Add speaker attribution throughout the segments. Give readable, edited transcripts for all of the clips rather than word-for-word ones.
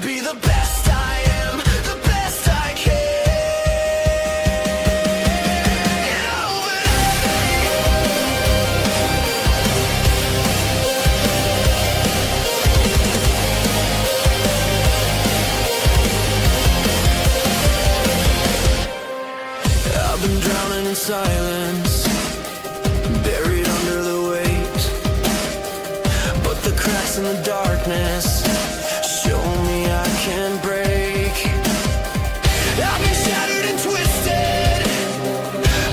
Speaker 1: be the best I am, the best I can. I've been drowning in silence, buried under the weight, but the cracks in the darkness show me I can break. I've been shattered and twisted,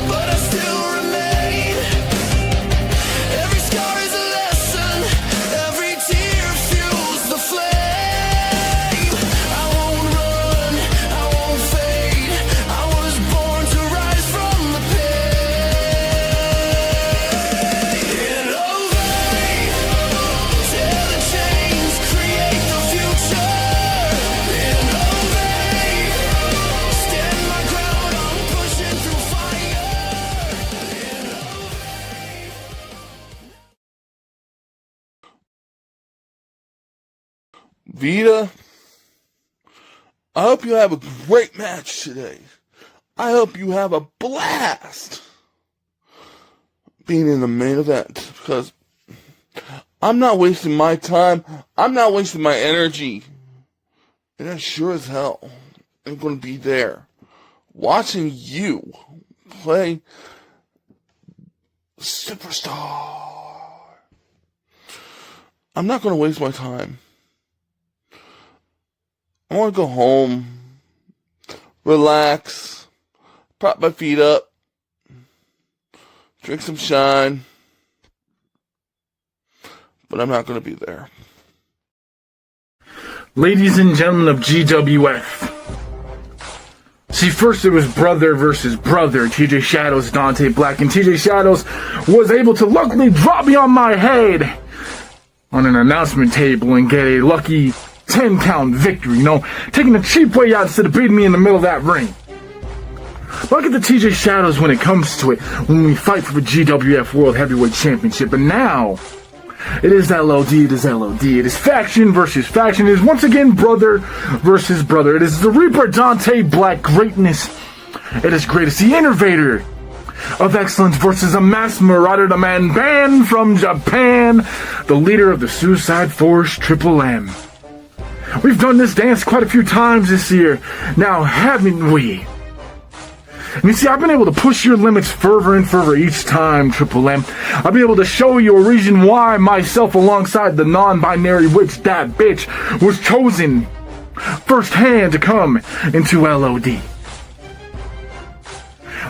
Speaker 1: but I still remain. Every scar is a lesson, every tear fuels the flame. I won't run, I won't fade, I was born to rise from the pain. Innovate, tear the chains, create the future. Innovate, stand my ground, I'm pushing through fire.
Speaker 2: Vida, I hope you have a great match today. I hope you have a blast being in the main event, because I'm not wasting my time, I'm not wasting my energy, and I sure as hell am going to be there watching you play Superstar. I'm not going to waste my time. I want to go home, relax, prop my feet up, drink some shine, but I'm not going to be there.
Speaker 3: Ladies and gentlemen of GWF. See, first it was brother versus brother, TJ Shadows, Dante Black, and TJ Shadows was able to luckily drop me on my head on an announcement table and get a lucky 10-count victory, taking the cheap way out instead of beating me in the middle of that ring. Look at the TJ Shadows when it comes to it, when we fight for the GWF World Heavyweight Championship, and now it is LOD, it is faction versus faction, it is once again brother versus brother, it is the Reaper Dante Black greatness, it is greatest, the innovator of excellence versus a mass marauder, the man banned from Japan, the leader of the Suicide Force, Triple M. We've done this dance quite a few times this year, now haven't we? And you see, I've been able to push your limits further and further each time, Triple M. I've been able to show you a reason why myself, alongside the non-binary witch, that bitch, was chosen firsthand to come into LOD.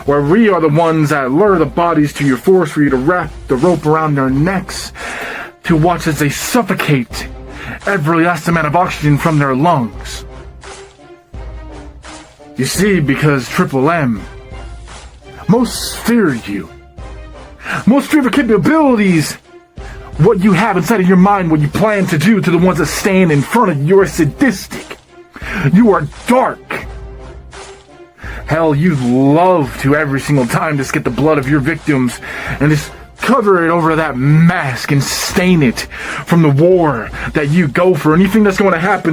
Speaker 3: Where we are the ones that lure the bodies to your force for you to wrap the rope around their necks, to watch as they suffocate every last amount of oxygen from their lungs. You see, because Triple M, most fear you. Most fear the capabilities, what you have inside of your mind, what you plan to do to the ones that stand in front of you. You are sadistic. You are dark. Hell, you love to every single time just get the blood of your victims and just cover it over that mask and stain it from the war that you go for. Anything that's going to happen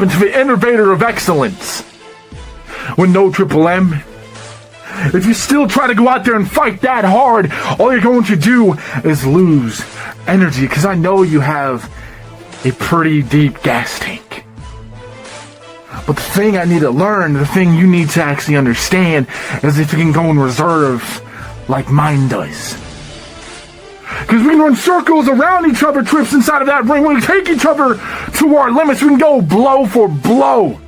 Speaker 3: to the innovator of excellence. When no Triple M, if you still try to go out there and fight that hard, all you're going to do is lose energy, because I know you have a pretty deep gas tank. But the thing I need to learn, the thing you need to actually understand, is if you can go in reserve like mine does. Because we can run circles around each other, trips inside of that ring. We can take each other to our limits. We can go blow for blow.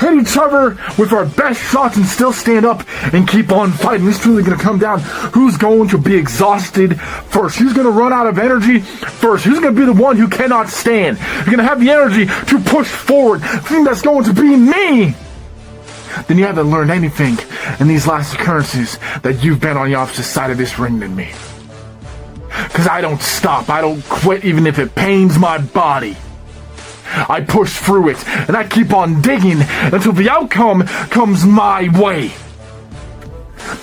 Speaker 3: Hit each other with our best shots and still stand up and keep on fighting. It's truly going to come down who's going to be exhausted first. Who's going to run out of energy first. Who's going to be the one who cannot stand. You're going to have the energy to push forward. I think that's going to be me. Then you haven't learned anything in these last occurrences that you've been on the opposite side of this ring than me. Because I don't stop. I don't quit even if it pains my body. I push through it, and I keep on digging until the outcome comes my way.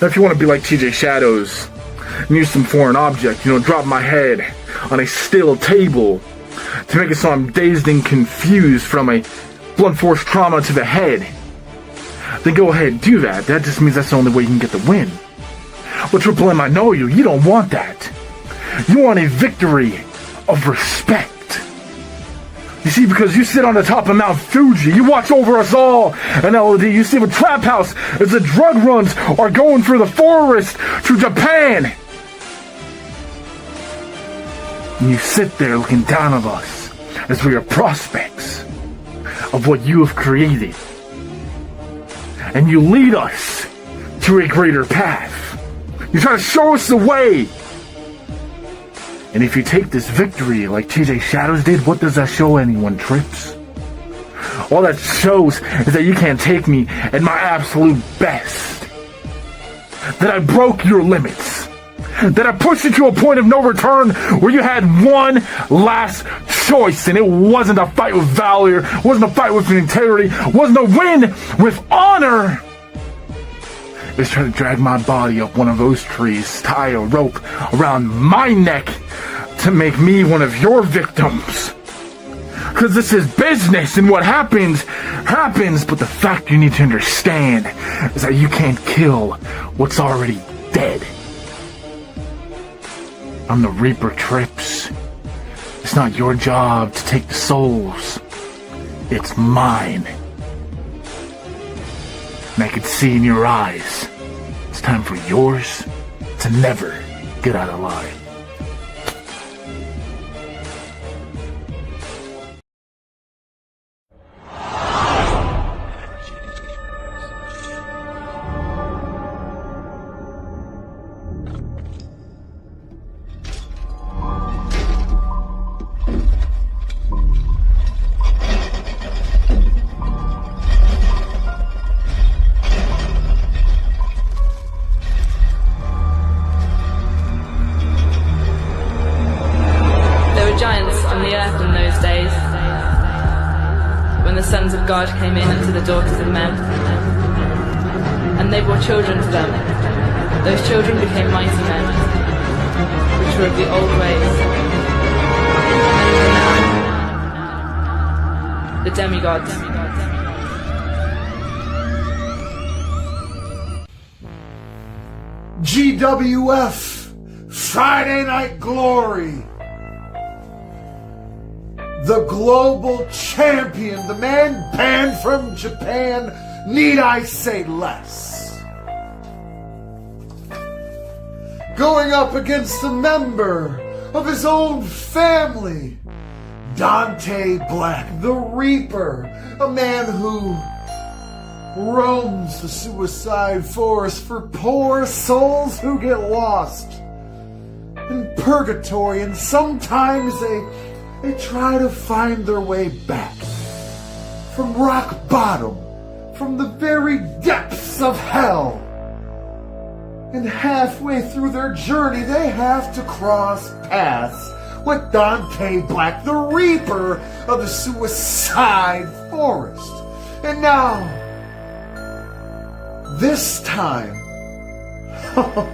Speaker 3: Now, if you want to be like TJ Shadows and use some foreign object, drop my head on a steel table to make it so I'm dazed and confused from a blunt force trauma to the head, then go ahead and do that. That just means that's the only way you can get the win. But Triple M, I know you. You don't want that. You want a victory of respect. You see, because you sit on the top of Mount Fuji, you watch over us all in LOD. You see the trap house as the drug runs are going through the forest to Japan. And you sit there looking down on us as we are prospects of what you have created. And you lead us to a greater path. You try to show us the way. And if you take this victory like TJ Shadows did, what does that show anyone, Trips? All that shows is that you can't take me at my absolute best. That I broke your limits. That I pushed you to a point of no return where you had one last choice, and it wasn't a fight with valor, wasn't a fight with integrity, wasn't a win with honor. It was trying to drag my body up one of those trees, tie a rope around my neck to make me one of your victims. Because this is business, and what happens, but the fact you need to understand is that you can't kill what's already dead. I'm the Reaper, Trips. It's not your job to take the souls. It's mine. And I can see in your eyes, it's time for yours to never get out of line.
Speaker 4: God came in unto the daughters of men, and they bore children to them. Those children became mighty men, which were of the old ways. And the demigods.
Speaker 5: GWF, Friday Night Glory. The global champion, the man banned from Japan, need I say less? Going up against a member of his own family, Dante Black, the Reaper, a man who roams the suicide forest for poor souls who get lost in purgatory, and sometimes they try to find their way back from rock bottom, from the very depths of hell. And halfway through their journey, they have to cross paths with Dante Black, the Reaper of the suicide forest. And now, this time,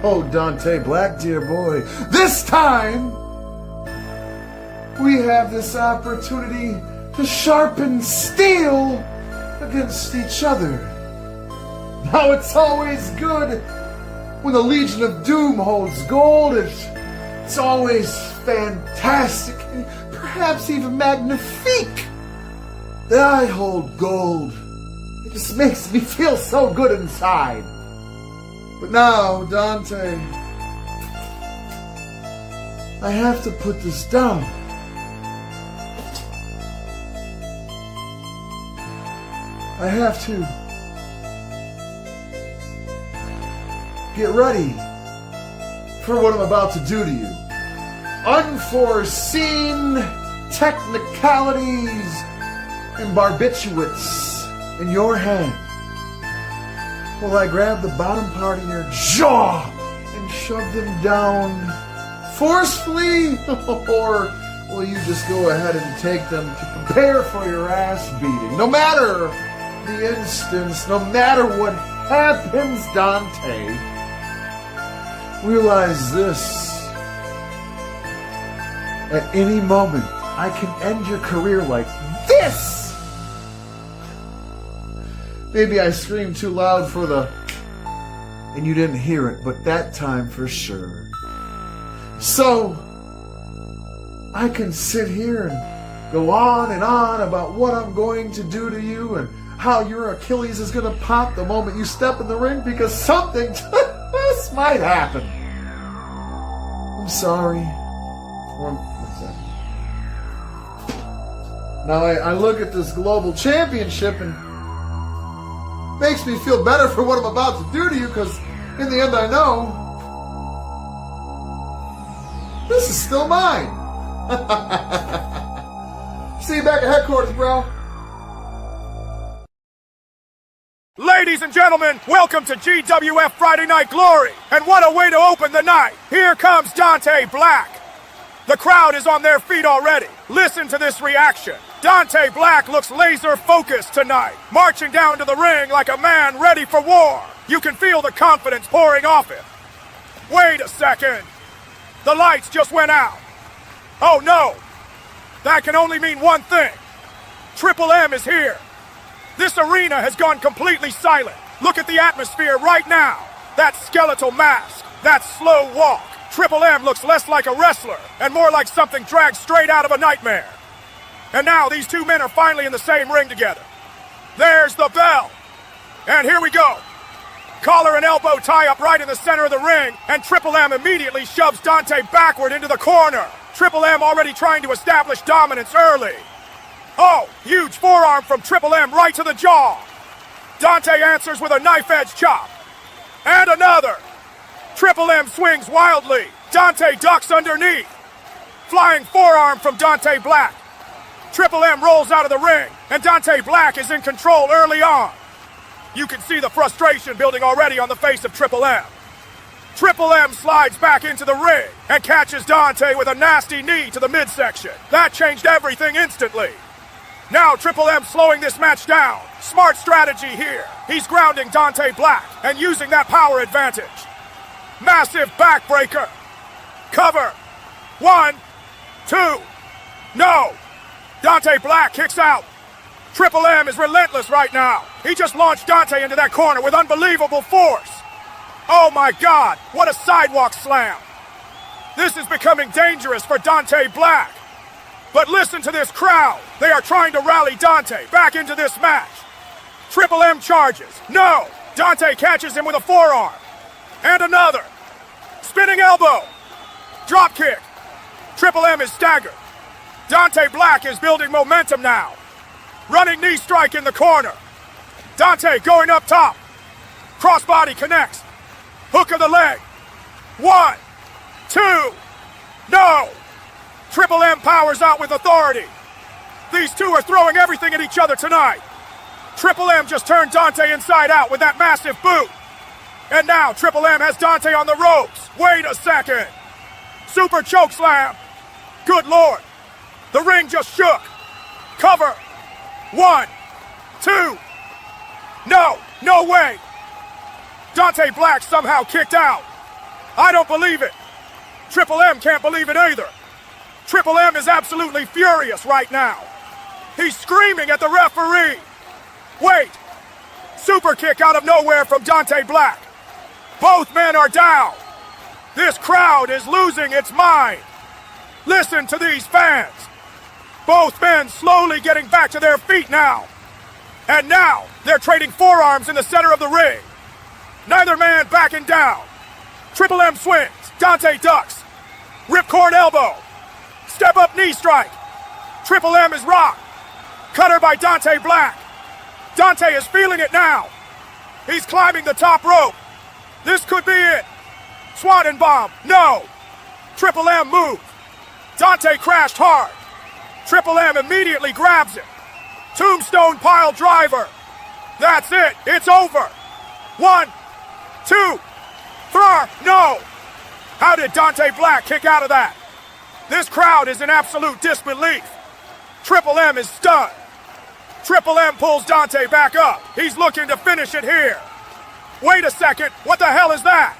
Speaker 5: oh, Dante Black, dear boy, this time, we have this opportunity to sharpen steel against each other. Now, it's always good when the Legion of Doom holds gold. It's always fantastic, and perhaps even magnifique, that I hold gold. It just makes me feel so good inside. But now, Dante, I have to put this down. I have to get ready for what I'm about to do to you. Unforeseen technicalities and barbiturates in your hand. Will I grab the bottom part of your jaw and shove them down forcefully? Or will you just go ahead and take them to prepare for your ass beating? No matter the instance, no matter what happens, Dante, realize this: at any moment, I can end your career like this! Maybe I screamed too loud for the... and you didn't hear it, but that time for sure. So, I can sit here and go on and on about what I'm going to do to you and how your Achilles is going to pop the moment you step in the ring because something this might happen. I'm sorry. One second. Now I look at this global championship and makes me feel better for what I'm about to do to you because in the end I know this is still mine. See you back at headquarters, bro.
Speaker 6: Ladies and gentlemen, welcome to GWF Friday Night Glory. And what a way to open the night. Here comes Dante Black. The crowd is on their feet already. Listen to this reaction. Dante Black looks laser focused tonight, marching down to the ring like a man ready for war. You can feel the confidence pouring off him. Wait a second. The lights just went out. Oh no. That can only mean one thing. Triple M is here. This arena has gone completely silent. Look at the atmosphere right now. That skeletal mask, that slow walk. Triple M looks less like a wrestler and more like something dragged straight out of a nightmare. And now these two men are finally in the same ring together. There's the bell. And here we go. Collar and elbow tie up right in the center of the ring, and Triple M immediately shoves Dante backward into the corner. Triple M already trying to establish dominance early. Oh, huge forearm from Triple M right to the jaw. Dante answers with a knife-edge chop. And another. Triple M swings wildly. Dante ducks underneath. Flying forearm from Dante Black. Triple M rolls out of the ring, and Dante Black is in control early on. You can see the frustration building already on the face of Triple M. Triple M slides back into the ring and catches Dante with a nasty knee to the midsection. That changed everything instantly. Now Triple M slowing this match down. Smart strategy here. He's grounding Dante Black and using that power advantage. Massive backbreaker. Cover. 1, 2. No. Dante Black kicks out. Triple M is relentless right now. He just launched Dante into that corner with unbelievable force. Oh my God, what a sidewalk slam. This is becoming dangerous for Dante Black. But listen to this crowd. They are trying to rally Dante back into this match. Triple M charges. No! Dante catches him with a forearm. And another. Spinning elbow. Drop kick. Triple M is staggered. Dante Black is building momentum now. Running knee strike in the corner. Dante going up top. Crossbody connects. Hook of the leg. 1, 2. No! Triple M powers out with authority. These two are throwing everything at each other tonight. Triple M just turned Dante inside out with that massive boot. And now Triple M has Dante on the ropes. Wait a second. Super choke slam. Good Lord. The ring just shook. Cover. 1, 2. No, no way. Dante Black somehow kicked out. I don't believe it. Triple M can't believe it either. Triple M is absolutely furious right now. He's screaming at the referee. Wait. Super kick out of nowhere from Dante Black. Both men are down. This crowd is losing its mind. Listen to these fans. Both men slowly getting back to their feet now. And now they're trading forearms in the center of the ring. Neither man backing down. Triple M swings. Dante ducks. Ripcord elbow. Step up knee strike. Triple M is rocked. Cutter by Dante Black. Dante is feeling it now. He's climbing the top rope. This could be it. Swanton bomb. No. Triple M moves. Dante crashed hard. Triple M immediately grabs him. Tombstone pile driver. That's it. It's over. 1, 2, 3. No. How did Dante Black kick out of that? This crowd is in absolute disbelief. Triple M is stunned. Triple M pulls Dante back up. He's looking to finish it here. Wait a second. What the hell is that?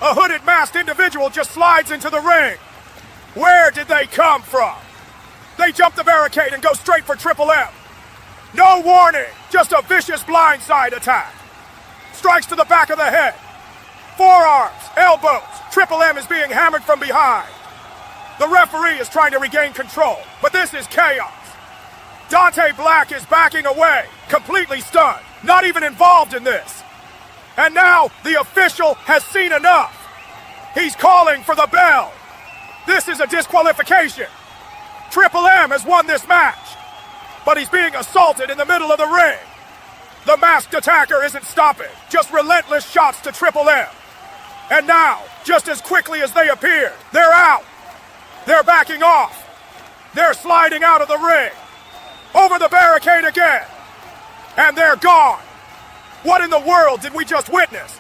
Speaker 6: A hooded masked individual just slides into the ring. Where did they come from? They jump the barricade and go straight for Triple M. No warning, just a vicious blindside attack. Strikes to the back of the head. Forearms, elbows, Triple M is being hammered from behind. The referee is trying to regain control, but this is chaos. Dante Black is backing away, completely stunned, not even involved in this. And now the official has seen enough. He's calling for the bell. This is a disqualification. Triple M has won this match, but he's being assaulted in the middle of the ring. The masked attacker isn't stopping, just relentless shots to Triple M. And now, just as quickly as they appeared, they're out. They're backing off. They're sliding out of the ring. Over the barricade again. And they're gone. What in the world did we just witness?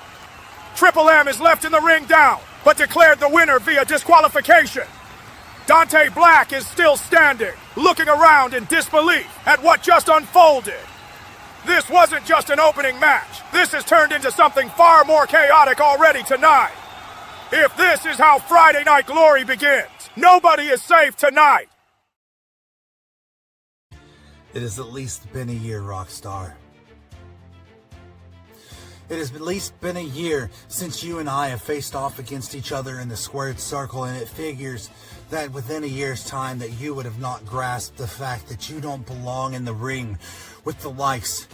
Speaker 6: Triple M is left in the ring down, but declared the winner via disqualification. Dante Black is still standing, looking around in disbelief at what just unfolded. This wasn't just an opening match. This has turned into something far more chaotic already tonight. If this is how Friday Night Glory begins, nobody is safe tonight.
Speaker 7: It has at least been a year, Rockstar. It has at least been a year since you and I have faced off against each other in the squared circle, and it figures that within a year's time that you would have not grasped the fact that you don't belong in the ring with the likes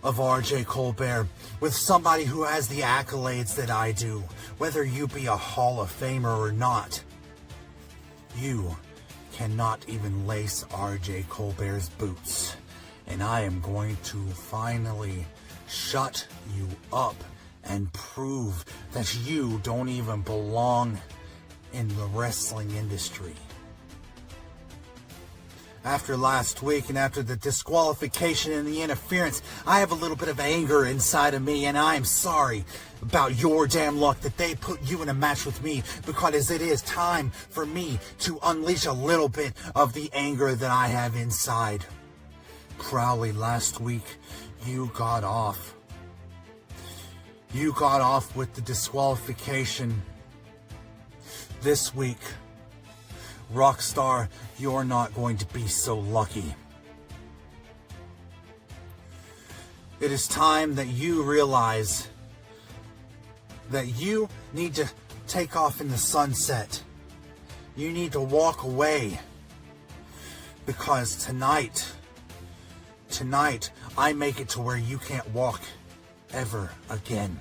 Speaker 7: of RJ Colbert, with somebody who has the accolades that I do, whether you be a Hall of Famer or not. You cannot even lace RJ Colbert's boots, and I am going to finally shut you up and prove that you don't even belong in the wrestling industry. After last week and after the disqualification and the interference, I have a little bit of anger inside of me, and I am sorry about your damn luck that they put you in a match with me, because it is time for me to unleash a little bit of the anger that I have inside. Krowley, last week, you got off. You got off with the disqualification. This week, Rockstar, you're not going to be so lucky. It is time that you realize that you need to take off in the sunset. You need to walk away. Because tonight, I make it to where you can't walk ever again.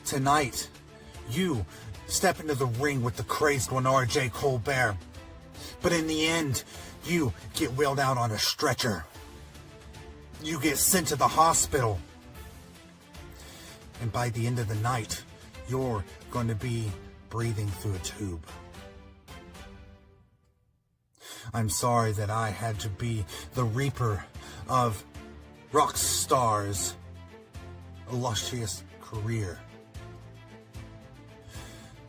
Speaker 7: Tonight, you step into the ring with the crazed one, RJ Colbert. But in the end, you get wheeled out on a stretcher. You get sent to the hospital. And by the end of the night, you're going to be breathing through a tube. I'm sorry that I had to be the reaper of Rockstar's illustrious career.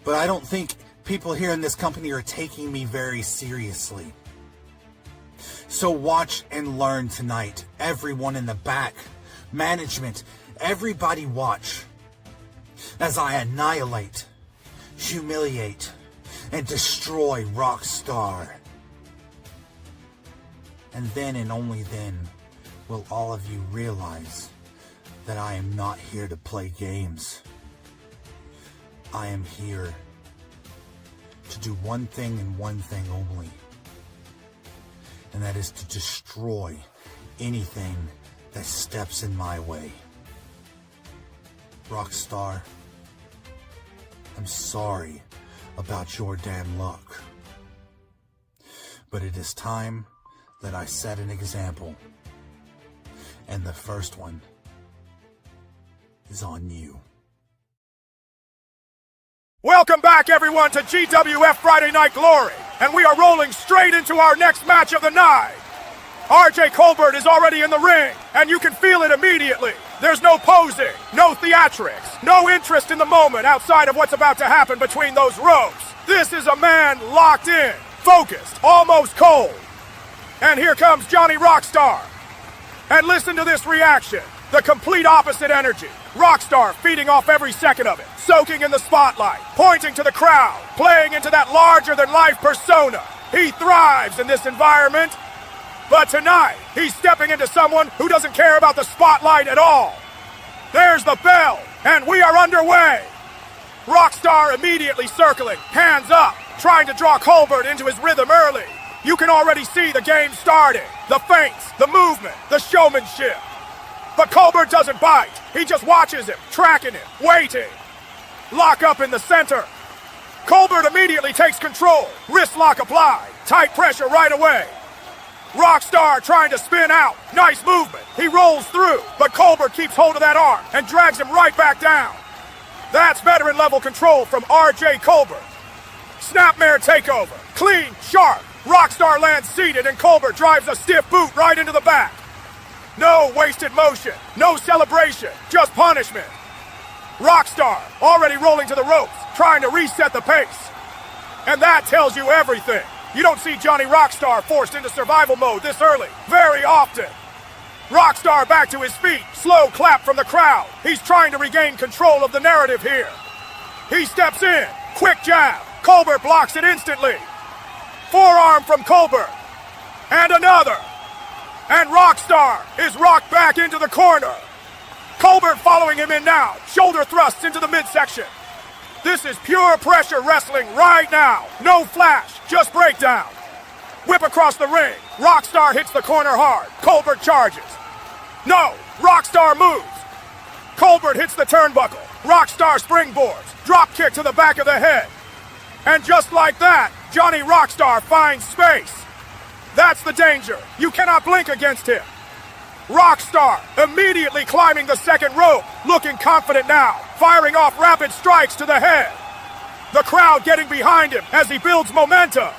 Speaker 7: But I don't think people here in this company are taking me very seriously. So watch and learn tonight. Everyone in the back, management, everybody watch as I annihilate, humiliate, and destroy Rockstar. And then and only then will all of you realize that I am not here to play games. I am here to do one thing and one thing only. And that is to destroy anything that steps in my way. Rockstar, I'm sorry about your damn luck. But it is time that I set an example. And the first one is on you.
Speaker 6: Welcome back, everyone, to GWF Friday Night Glory, and we are rolling straight into our next match of the night. RJ Colbert is already in the ring, and you can feel it immediately. There's no posing, no theatrics, no interest in the moment outside of what's about to happen between those ropes. This is a man locked in, focused, almost cold. And here comes Johnny Rockstar. And listen to this reaction. The complete opposite energy. Rockstar feeding off every second of it, soaking in the spotlight, pointing to the crowd, playing into that larger-than-life persona. He thrives in this environment. But tonight, he's stepping into someone who doesn't care about the spotlight at all. There's the bell, and we are underway. Rockstar immediately circling, hands up, trying to draw Colbert into his rhythm early. You can already see the game starting. The feints, the movement, the showmanship. But Colbert doesn't bite. He just watches him, tracking him, waiting. Lock up in the center. Colbert immediately takes control. Wrist lock applied. Tight pressure right away. Rockstar trying to spin out. Nice movement. He rolls through, but Colbert keeps hold of that arm and drags him right back down. That's veteran level control from RJ Colbert. Snapmare takeover. Clean, sharp. Rockstar lands seated and Colbert drives a stiff boot right into the back. No wasted motion. No celebration. Just punishment. Rockstar already rolling to the ropes, trying to reset the pace. And that tells you everything. You don't see Johnny Rockstar forced into survival mode this early, very often. Rockstar back to his feet, slow clap from the crowd. He's trying to regain control of the narrative here. He steps in, quick jab. Colbert blocks it instantly. Forearm from Colbert. And another. And Rockstar is rocked back into the corner. Colbert following him in now, shoulder thrusts into the midsection. This is pure pressure wrestling right now. No flash, just breakdown. Whip across the ring. Rockstar hits the corner hard. Colbert charges. No, Rockstar moves. Colbert hits the turnbuckle. Rockstar springboards. Drop kick to the back of the head. And just like that, Johnny Rockstar finds space. That's the danger. You cannot blink against him. Rockstar immediately climbing the second rope, looking confident now, firing off rapid strikes to the head. The crowd getting behind him as he builds momentum.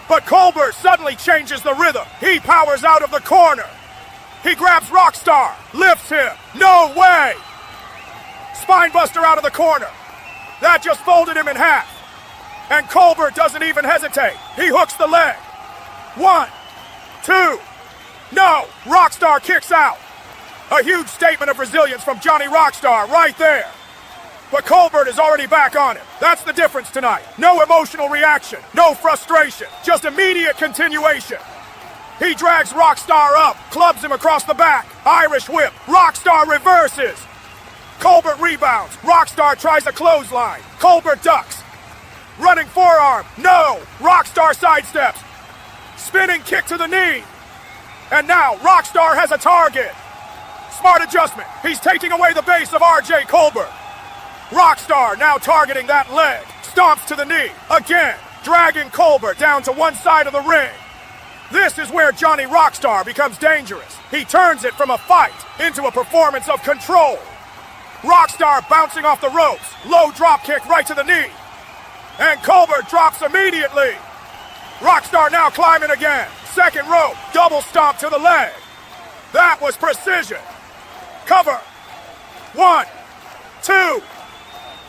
Speaker 6: But Colbert suddenly changes the rhythm. He powers out of the corner. He grabs Rockstar, lifts him. No way! Spinebuster out of the corner. That just folded him in half. And Colbert doesn't even hesitate. He hooks the leg. 1, 2. No! Rockstar kicks out. A huge statement of resilience from Johnny Rockstar right there. But Colbert is already back on him. That's the difference tonight. No emotional reaction. No frustration. Just immediate continuation. He drags Rockstar up, clubs him across the back. Irish whip. Rockstar reverses. Colbert rebounds. Rockstar tries a clothesline. Colbert ducks. Running forearm. No! Rockstar sidesteps. Spinning kick to the knee. And now Rockstar has a target. Smart adjustment. He's taking away the base of RJ Colbert. Rockstar now targeting that leg. Stomps to the knee. Again, dragging Colbert down to one side of the ring. This is where Johnny Rockstar becomes dangerous. He turns it from a fight into a performance of control. Rockstar bouncing off the ropes. Low drop kick right to the knee. And Colbert drops immediately. Rockstar now climbing again. Second rope, double stomp to the leg. That was precision. Cover. 1, 2.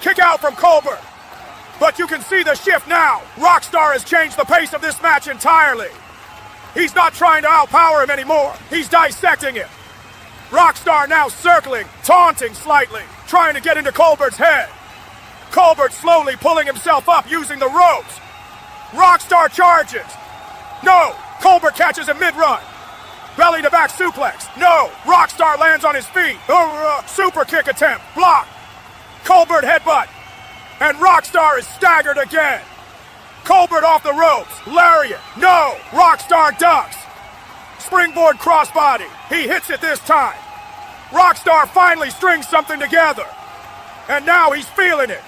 Speaker 6: Kick out from Colbert. But you can see the shift now. Rockstar has changed the pace of this match entirely. He's not trying to outpower him anymore. He's dissecting him. Rockstar now circling, taunting slightly, trying to get into Colbert's head. Colbert slowly pulling himself up using the ropes. Rockstar charges. No! Colbert catches him mid-run. Belly to back suplex. No! Rockstar lands on his feet. Super kick attempt. Block. Colbert headbutt. And Rockstar is staggered again. Colbert off the ropes. Lariat. No! Rockstar ducks. Springboard crossbody. He hits it this time. Rockstar finally strings something together. And now he's feeling it.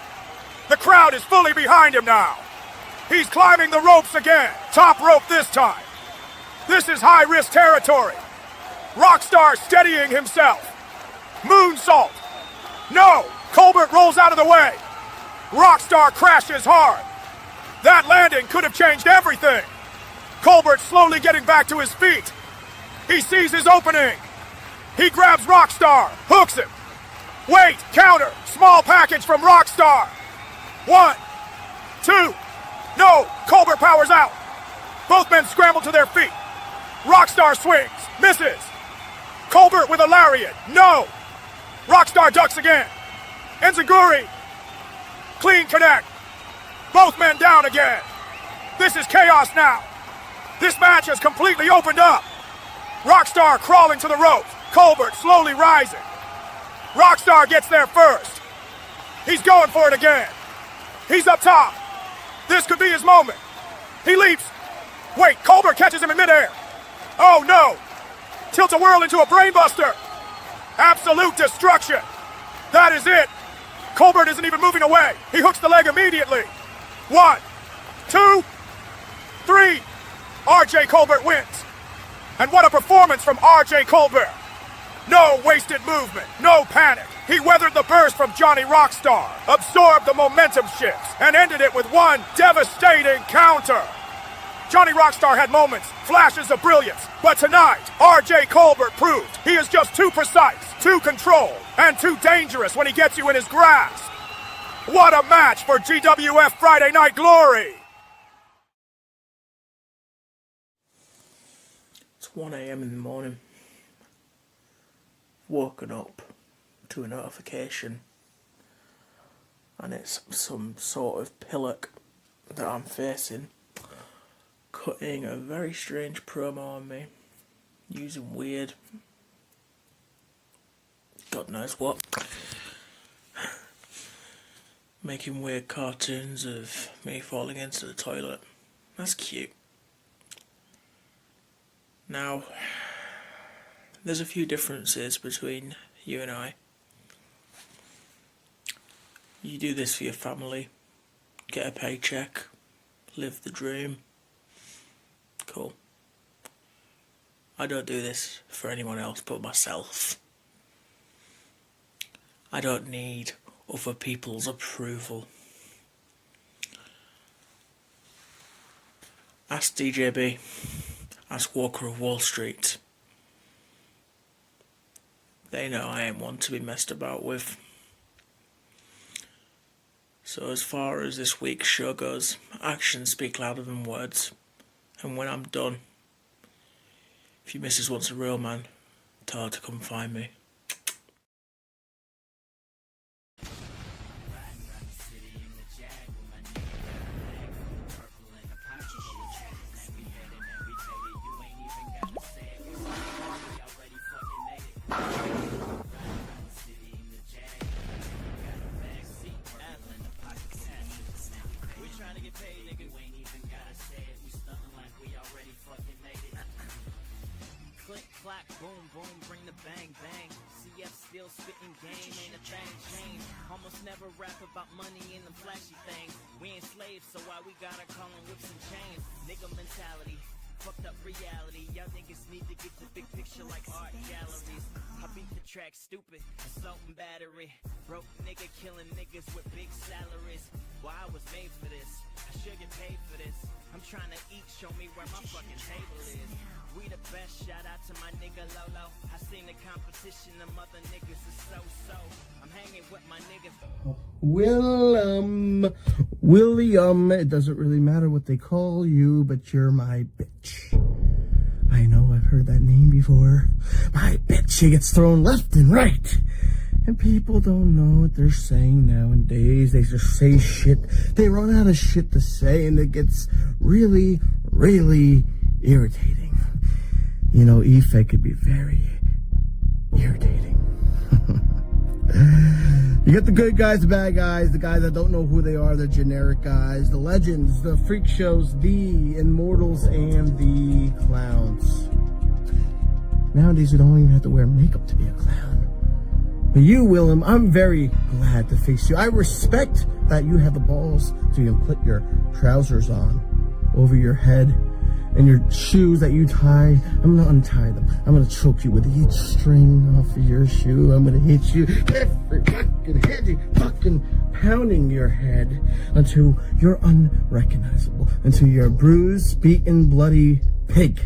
Speaker 6: The crowd is fully behind him now. He's climbing the ropes again. Top rope this time. This is high-risk territory. Rockstar steadying himself. Moonsault. No! Colbert rolls out of the way. Rockstar crashes hard. That landing could have changed everything. Colbert slowly getting back to his feet. He sees his opening. He grabs Rockstar, hooks him. Wait, counter, small package from Rockstar. 1, 2. No, Colbert powers out. Both men scramble to their feet. Rockstar swings, misses. Colbert with a lariat, no. Rockstar ducks again. Enziguri. Clean connect. Both men down again. This is chaos now. This match has completely opened up. Rockstar crawling to the ropes. Colbert slowly rising. Rockstar gets there first. He's going for it again. He's up top. This could be his moment. He leaps. Wait, Colbert catches him in midair. Oh no. Tilt-a-whirl into a brainbuster. Absolute destruction. That is it. Colbert isn't even moving away. He hooks the leg immediately. 1, 2, 3. RJ Colbert wins. And what a performance from RJ Colbert. No wasted movement, no panic. He weathered the burst from Johnny Rockstar, absorbed the momentum shifts, and ended it with one devastating counter. Johnny Rockstar had moments, flashes of brilliance, but tonight, RJ Colbert proved he is just too precise, too controlled, and too dangerous when he gets you in his grasp. What a match for GWF Friday Night Glory!
Speaker 8: It's 1 AM in the morning. Woken up to a notification, and it's some sort of pillock that I'm facing, cutting a very strange promo on me, using weird, God knows what, making weird cartoons of me falling into the toilet. That's cute. Now, there's a few differences between you and I. You do this for your family, get a paycheck, live the dream. Cool. I don't do this for anyone else but myself. I don't need other people's approval. Ask DJB. Ask Walker of Wall Street. They know I ain't one to be messed about with. So as far as this week's show goes, actions speak louder than words. And when I'm done, if your missus wants a real man, tell her to come find me.
Speaker 9: Boom, boom, bring the bang, bang. CF still spitting game, ain't a thing changed. Almost never rap about money and the flashy things. We ain't slaves, so why we gotta call them whips and chains? Nigga mentality, fucked up reality. Y'all niggas need to get the big picture like art galleries. I beat the track stupid, assault and battery. Broke nigga killing niggas with big salaries. Why I was made for this, I should get paid for this. I'm trying to eat, show me where my fucking table is. We the best, shout out to my nigga Lolo. I seen the competition, them other niggas is so. I'm hanging with my niggas.
Speaker 10: William, it doesn't really matter what they call you, but you're my bitch. I know, I've heard that name before. My bitch, she gets thrown left and right. And people don't know what they're saying nowadays. They just say shit. They run out of shit to say, and it gets really, really irritating. You know, Ife could be very irritating. You got the good guys, the bad guys, the guys that don't know who they are, the generic guys, the legends, the freak shows, the immortals, and the clowns. Nowadays, you don't even have to wear makeup to be a clown. But you, Willem, I'm very glad to face you. I respect that you have the balls to even put your trousers on over your head and your shoes that you tie. I'm gonna untie them. I'm gonna choke you with each string off of your shoe. I'm gonna hit you every fucking head, fucking pounding your head until you're unrecognizable, until you're a bruised, beaten, bloody pig.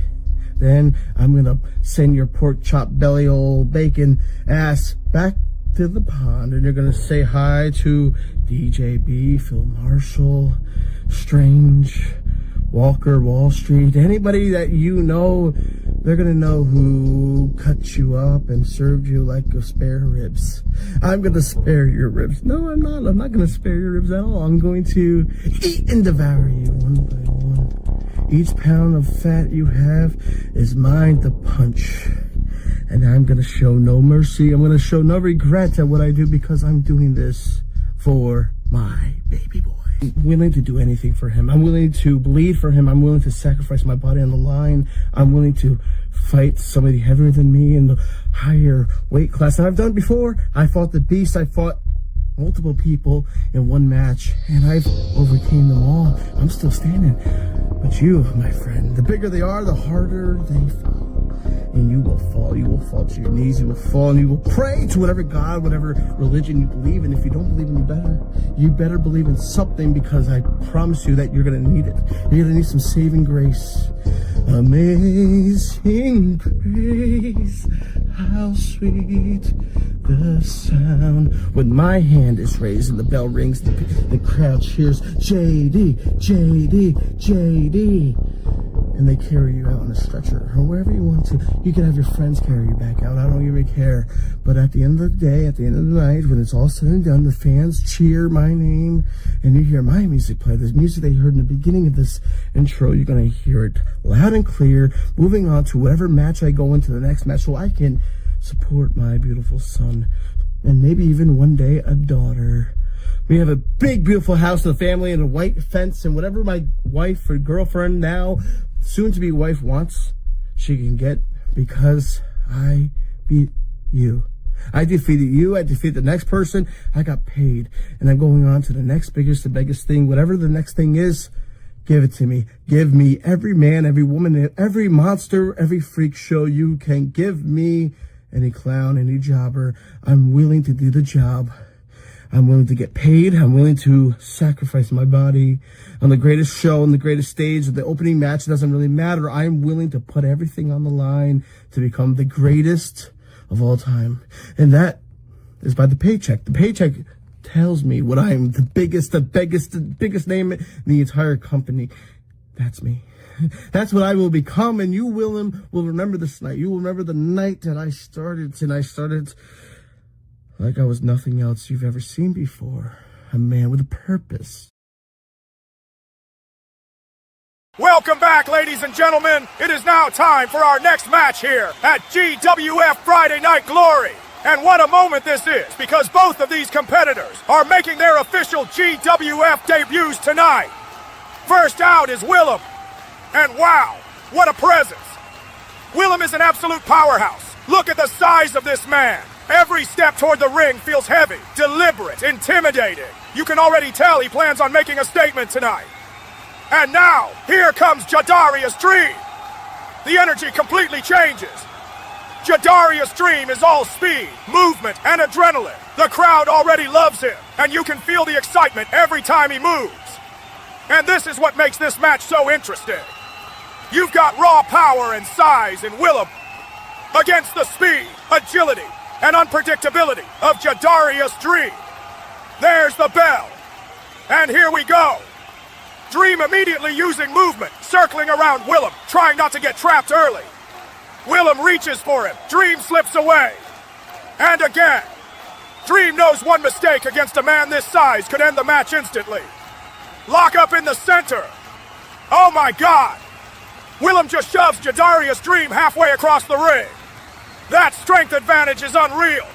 Speaker 10: Then I'm gonna send your pork chop belly old bacon ass back to the pond, and you're gonna say hi to DJB, Phil Marshall, Strange, Walker, Wall Street, anybody that you know. They're gonna know who cut you up and served you like a spare ribs. I'm gonna spare your ribs. No, I'm not. I'm not gonna spare your ribs at all. I'm going to eat and devour you one by one. Each pound of fat you have is mine to punch. And I'm going to show no mercy. I'm going to show no regret at what I do because I'm doing this for my baby boy. I'm willing to do anything for him. I'm willing to bleed for him. I'm willing to sacrifice my body on the line. I'm willing to fight somebody heavier than me in the higher weight class. And I've done it before. I fought the beast. I fought multiple people in one match, and I've overcame them all. I'm still standing. But you, my friend, the bigger they are, the harder they fall. And you will fall. You will fall to your knees. You will fall, and you will pray to whatever God, whatever religion you believe in. If you don't believe in you better believe in something, because I promise you that you're going to need it. You're going to need some saving grace. Amazing grace, how sweet the sound when my hand is raised and the bell rings. The crowd cheers, JD, JD, JD. And they carry you out on a stretcher or wherever you want to. You can have your friends carry you back out. I don't even care. But at the end of the day, at the end of the night, when it's all said and done, the fans cheer my name and you hear my music play. The music that you heard in the beginning of this intro, you're going to hear it loud and clear, moving on to whatever match I go into, the next match, so I can support my beautiful son and maybe even one day a daughter. We have a big, beautiful house with a family and a white fence, and whatever my wife or girlfriend, now soon-to-be wife, wants, she can get, because I beat you. I defeated you. I defeated the next person. I got paid, and I'm going on to the next biggest, the biggest thing. Whatever the next thing is, give it to me. Give me every man, every woman, every monster, every freak show you can give me. Any clown, any jobber. I'm willing to do the job. I'm willing to get paid. I'm willing to sacrifice my body on the greatest show, on the greatest stage, the opening match. It doesn't really matter. I'm willing to put everything on the line to become the greatest of all time. And that is by the paycheck. The paycheck tells me what I'm the biggest name in the entire company. That's me. That's what I will become. And you, Willem, will remember this night. You will remember the night that I started. And I started like I was nothing else you've ever seen before. A man with a purpose.
Speaker 6: Welcome back, ladies and gentlemen. It is now time for our next match here at GWF Friday Night Glory. And what a moment this is, because both of these competitors are making their official GWF debuts tonight. First out is Willem. And wow, what a presence. Willem is an absolute powerhouse. Look at the size of this man. Every step toward the ring feels heavy, deliberate, intimidating. You can already tell he plans on making a statement tonight. And now, here comes Jadarius' Dream. The energy completely changes. Jadarius' Dream is all speed, movement, and adrenaline. The crowd already loves him, and you can feel the excitement every time he moves. And this is what makes this match so interesting. You've got raw power and size in Willem against the speed, agility, and unpredictability of Jadarius' Dream. There's the bell. And here we go. Dream immediately using movement, circling around Willem, trying not to get trapped early. Willem reaches for him. Dream slips away. And again. Dream knows one mistake against a man this size could end the match instantly. Lock up in the center. Oh my God. Willem just shoves Jadarius' Dream halfway across the ring. That strength advantage is unreal.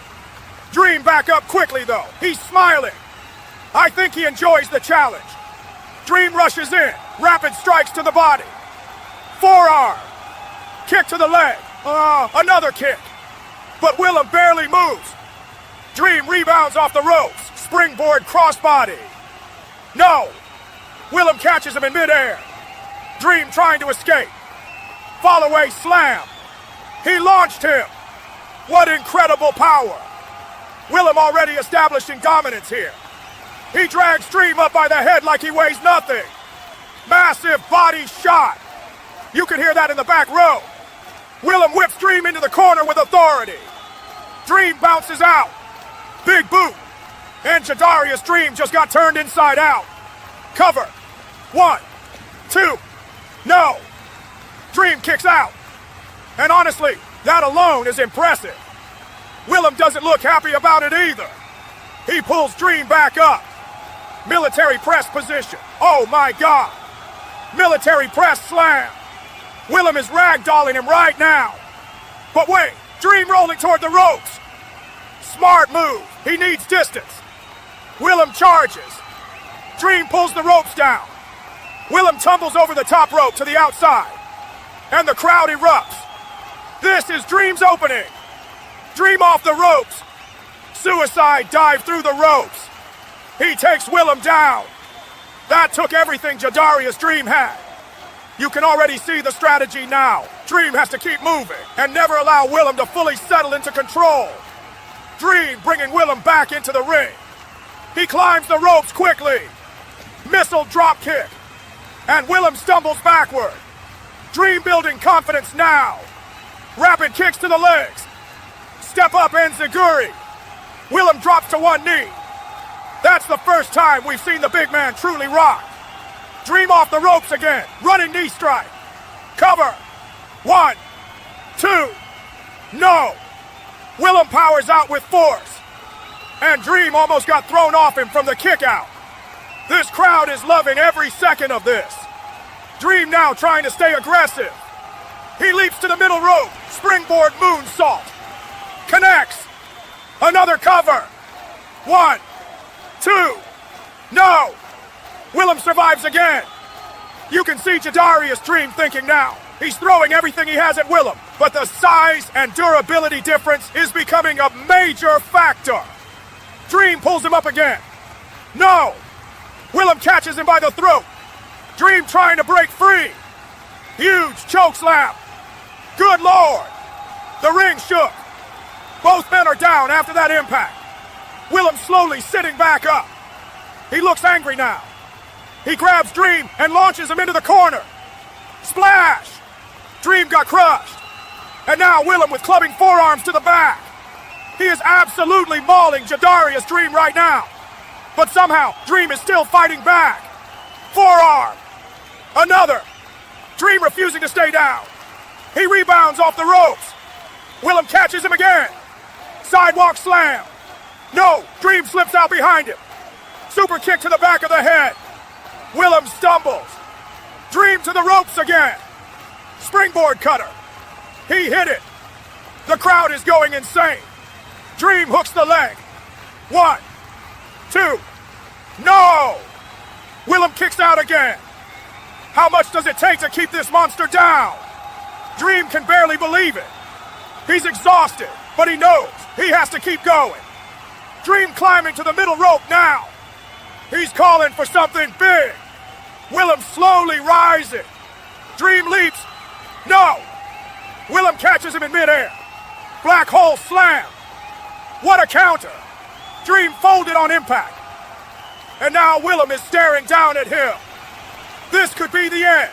Speaker 6: Dream back up quickly though. He's smiling. I think he enjoys the challenge. Dream rushes in. Rapid strikes to the body. Forearm. Kick to the leg. Another kick. But Willem barely moves. Dream rebounds off the ropes. Springboard crossbody. No. Willem catches him in midair. Dream trying to escape. Follow-away slam. He launched him. What incredible power. Willem already establishing dominance here. He drags Dream up by the head like he weighs nothing. Massive body shot. You can hear that in the back row. Willem whips Dream into the corner with authority. Dream bounces out. Big boot. And Jadarius' Dream just got turned inside out. Cover. 1, 2. No. Dream kicks out. And honestly, that alone is impressive. Willem doesn't look happy about it either. He pulls Dream back up. Military press position. Oh my God. Military press slam. Willem is ragdolling him right now. But wait, Dream rolling toward the ropes. Smart move. He needs distance. Willem charges. Dream pulls the ropes down. Willem tumbles over the top rope to the outside. And the crowd erupts. This is Dream's opening. Dream off the ropes. Suicide dive through the ropes. He takes Willem down. That took everything Jadarius Dream had. You can already see the strategy now. Dream has to keep moving and never allow Willem to fully settle into control. Dream bringing Willem back into the ring. He climbs the ropes quickly. Missile drop kick. And Willem stumbles backward. Dream building confidence now. Rapid kicks to the legs. Step up enziguri. Willem drops to one knee. That's the first time we've seen the big man truly rock. Dream off the ropes again. Running knee strike. Cover. 1, 2. No. Willem powers out with force. And Dream almost got thrown off him from the kick out. This crowd is loving every second of this. Dream now trying to stay aggressive. He leaps to the middle rope. Springboard moonsault. Connects. Another cover. 1, 2. No. Willem survives again. You can see Jadarius Dream thinking now. He's throwing everything he has at Willem, but the size and durability difference is becoming a major factor. Dream pulls him up again. No. Willem catches him by the throat. Dream trying to break free. Huge choke slam. Good Lord. The ring shook. Both men are down after that impact. Willem slowly sitting back up. He looks angry now. He grabs Dream and launches him into the corner. Splash! Dream got crushed. And now Willem with clubbing forearms to the back. He is absolutely mauling Jadarius Dream right now. But somehow, Dream is still fighting back. Forearm. Another. Dream refusing to stay down. He rebounds off the ropes. Willem catches him again. Sidewalk slam. No, Dream slips out behind him. Super kick to the back of the head. Willem stumbles. Dream to the ropes again. Springboard cutter. He hit it. The crowd is going insane. Dream hooks the leg. 1, 2. No! Willem kicks out again. How much does it take to keep this monster down? Dream can barely believe it. He's exhausted, but he knows he has to keep going. Dream climbing to the middle rope now. He's calling for something big. Willem slowly rising. Dream leaps. No! Willem catches him in midair. Black hole slam. What a counter. Dream folded on impact. And now Willem is staring down at him. This could be the end.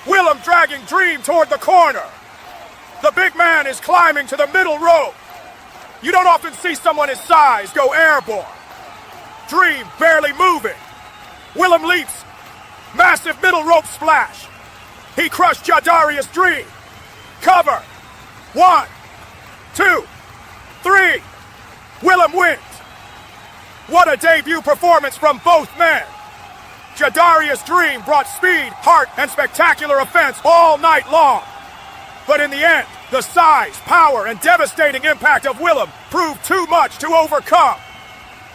Speaker 6: Willem dragging Dream toward the corner. The big man is climbing to the middle rope. You don't often see someone his size go airborne. Dream barely moving. Willem leaps. Massive middle rope splash. He crushed Jadarius Dream. Cover. 1, 2, 3. Willem wins. What a debut performance from both men. Jadarius Dream brought speed, heart, and spectacular offense all night long. But in the end, the size, power, and devastating impact of Willem proved too much to overcome.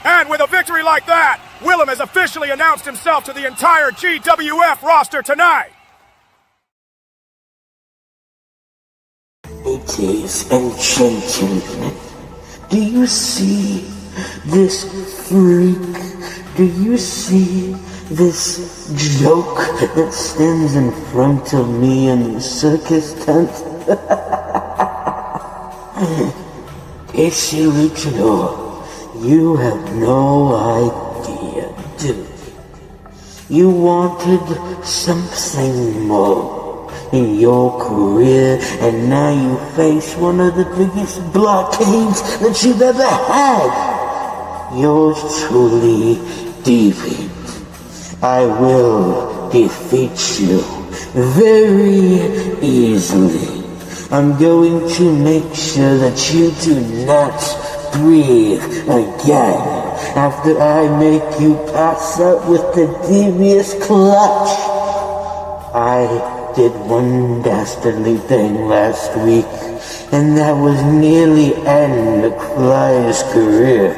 Speaker 6: And with a victory like that, Willem has officially announced himself to the entire GWF roster tonight.
Speaker 11: Ladies and gentlemen, do you see this freak? Do you see this joke that stands in front of me in the circus tent? KC Luchador, you have no idea, do you? You wanted something more in your career, and now you face one of the biggest blockades that you've ever had. Yours truly, Deviant. I will defeat you very easily. I'm going to make sure that you do not breathe again after I make you pass out with the devious clutch I did one dastardly thing last week, and that was nearly end Krowley's career.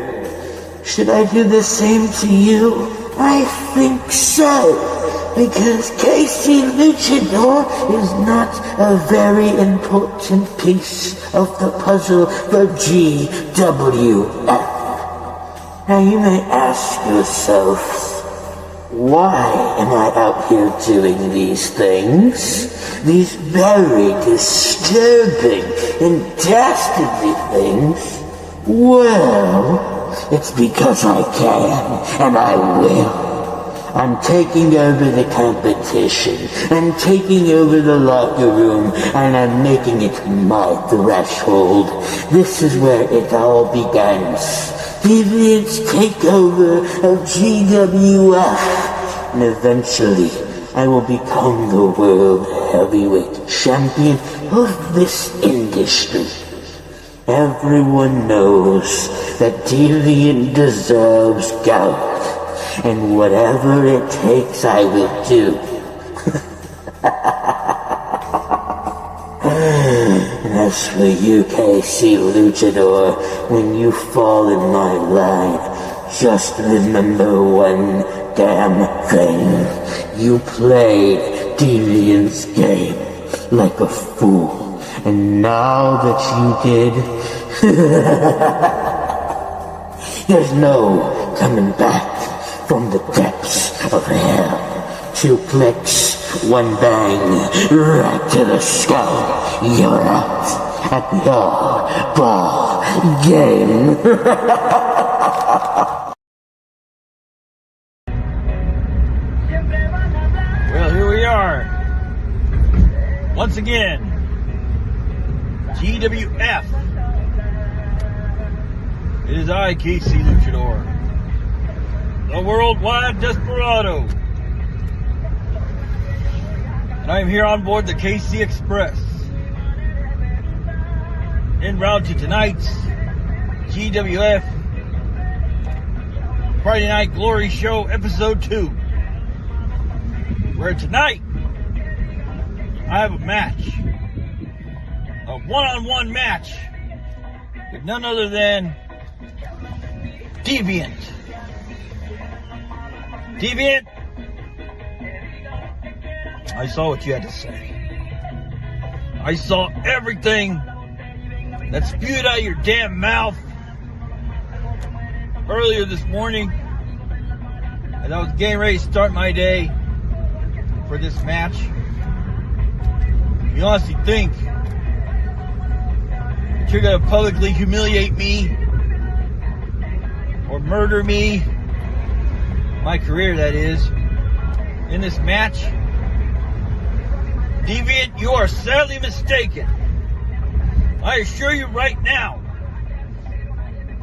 Speaker 11: Should I do the same to you? I think so, because KC Luchador is not a very important piece of the puzzle for GWF. Now you may ask yourself, why am I out here doing these things? These very disturbing and dastardly things? Well, it's because I can, and I will. I'm taking over the competition, I'm taking over the locker room, and I'm making it my threshold. This is where it all begins. Deviant's takeover of GWF, and eventually I will become the world heavyweight champion of this industry. Everyone knows that Deviant deserves gout, and whatever it takes I will do. And as for you, KC Luchador, when you fall in my line, just remember one damn thing. You played Deviant's game like a fool, and now that you did, there's no coming back from the depths of hell. 2 clicks, 1 bang, right to the skull. You're out at the all-ball game.
Speaker 12: Well, here we are. Once again, GWF. It is I, KC Luchador, the worldwide desperado. And I am here on board the KC Express, en route to tonight's GWF Friday Night Glory Show Episode 2. Where tonight, I have a match. A one-on-one match with none other than Deviant. Deviant, I saw what you had to say. I saw everything that spewed out of your damn mouth earlier this morning as I was getting ready to start my day for this match. You honestly think that you're going to publicly humiliate me or murder me, my career that is, in this match? Deviant, you are sadly mistaken. I assure you right now,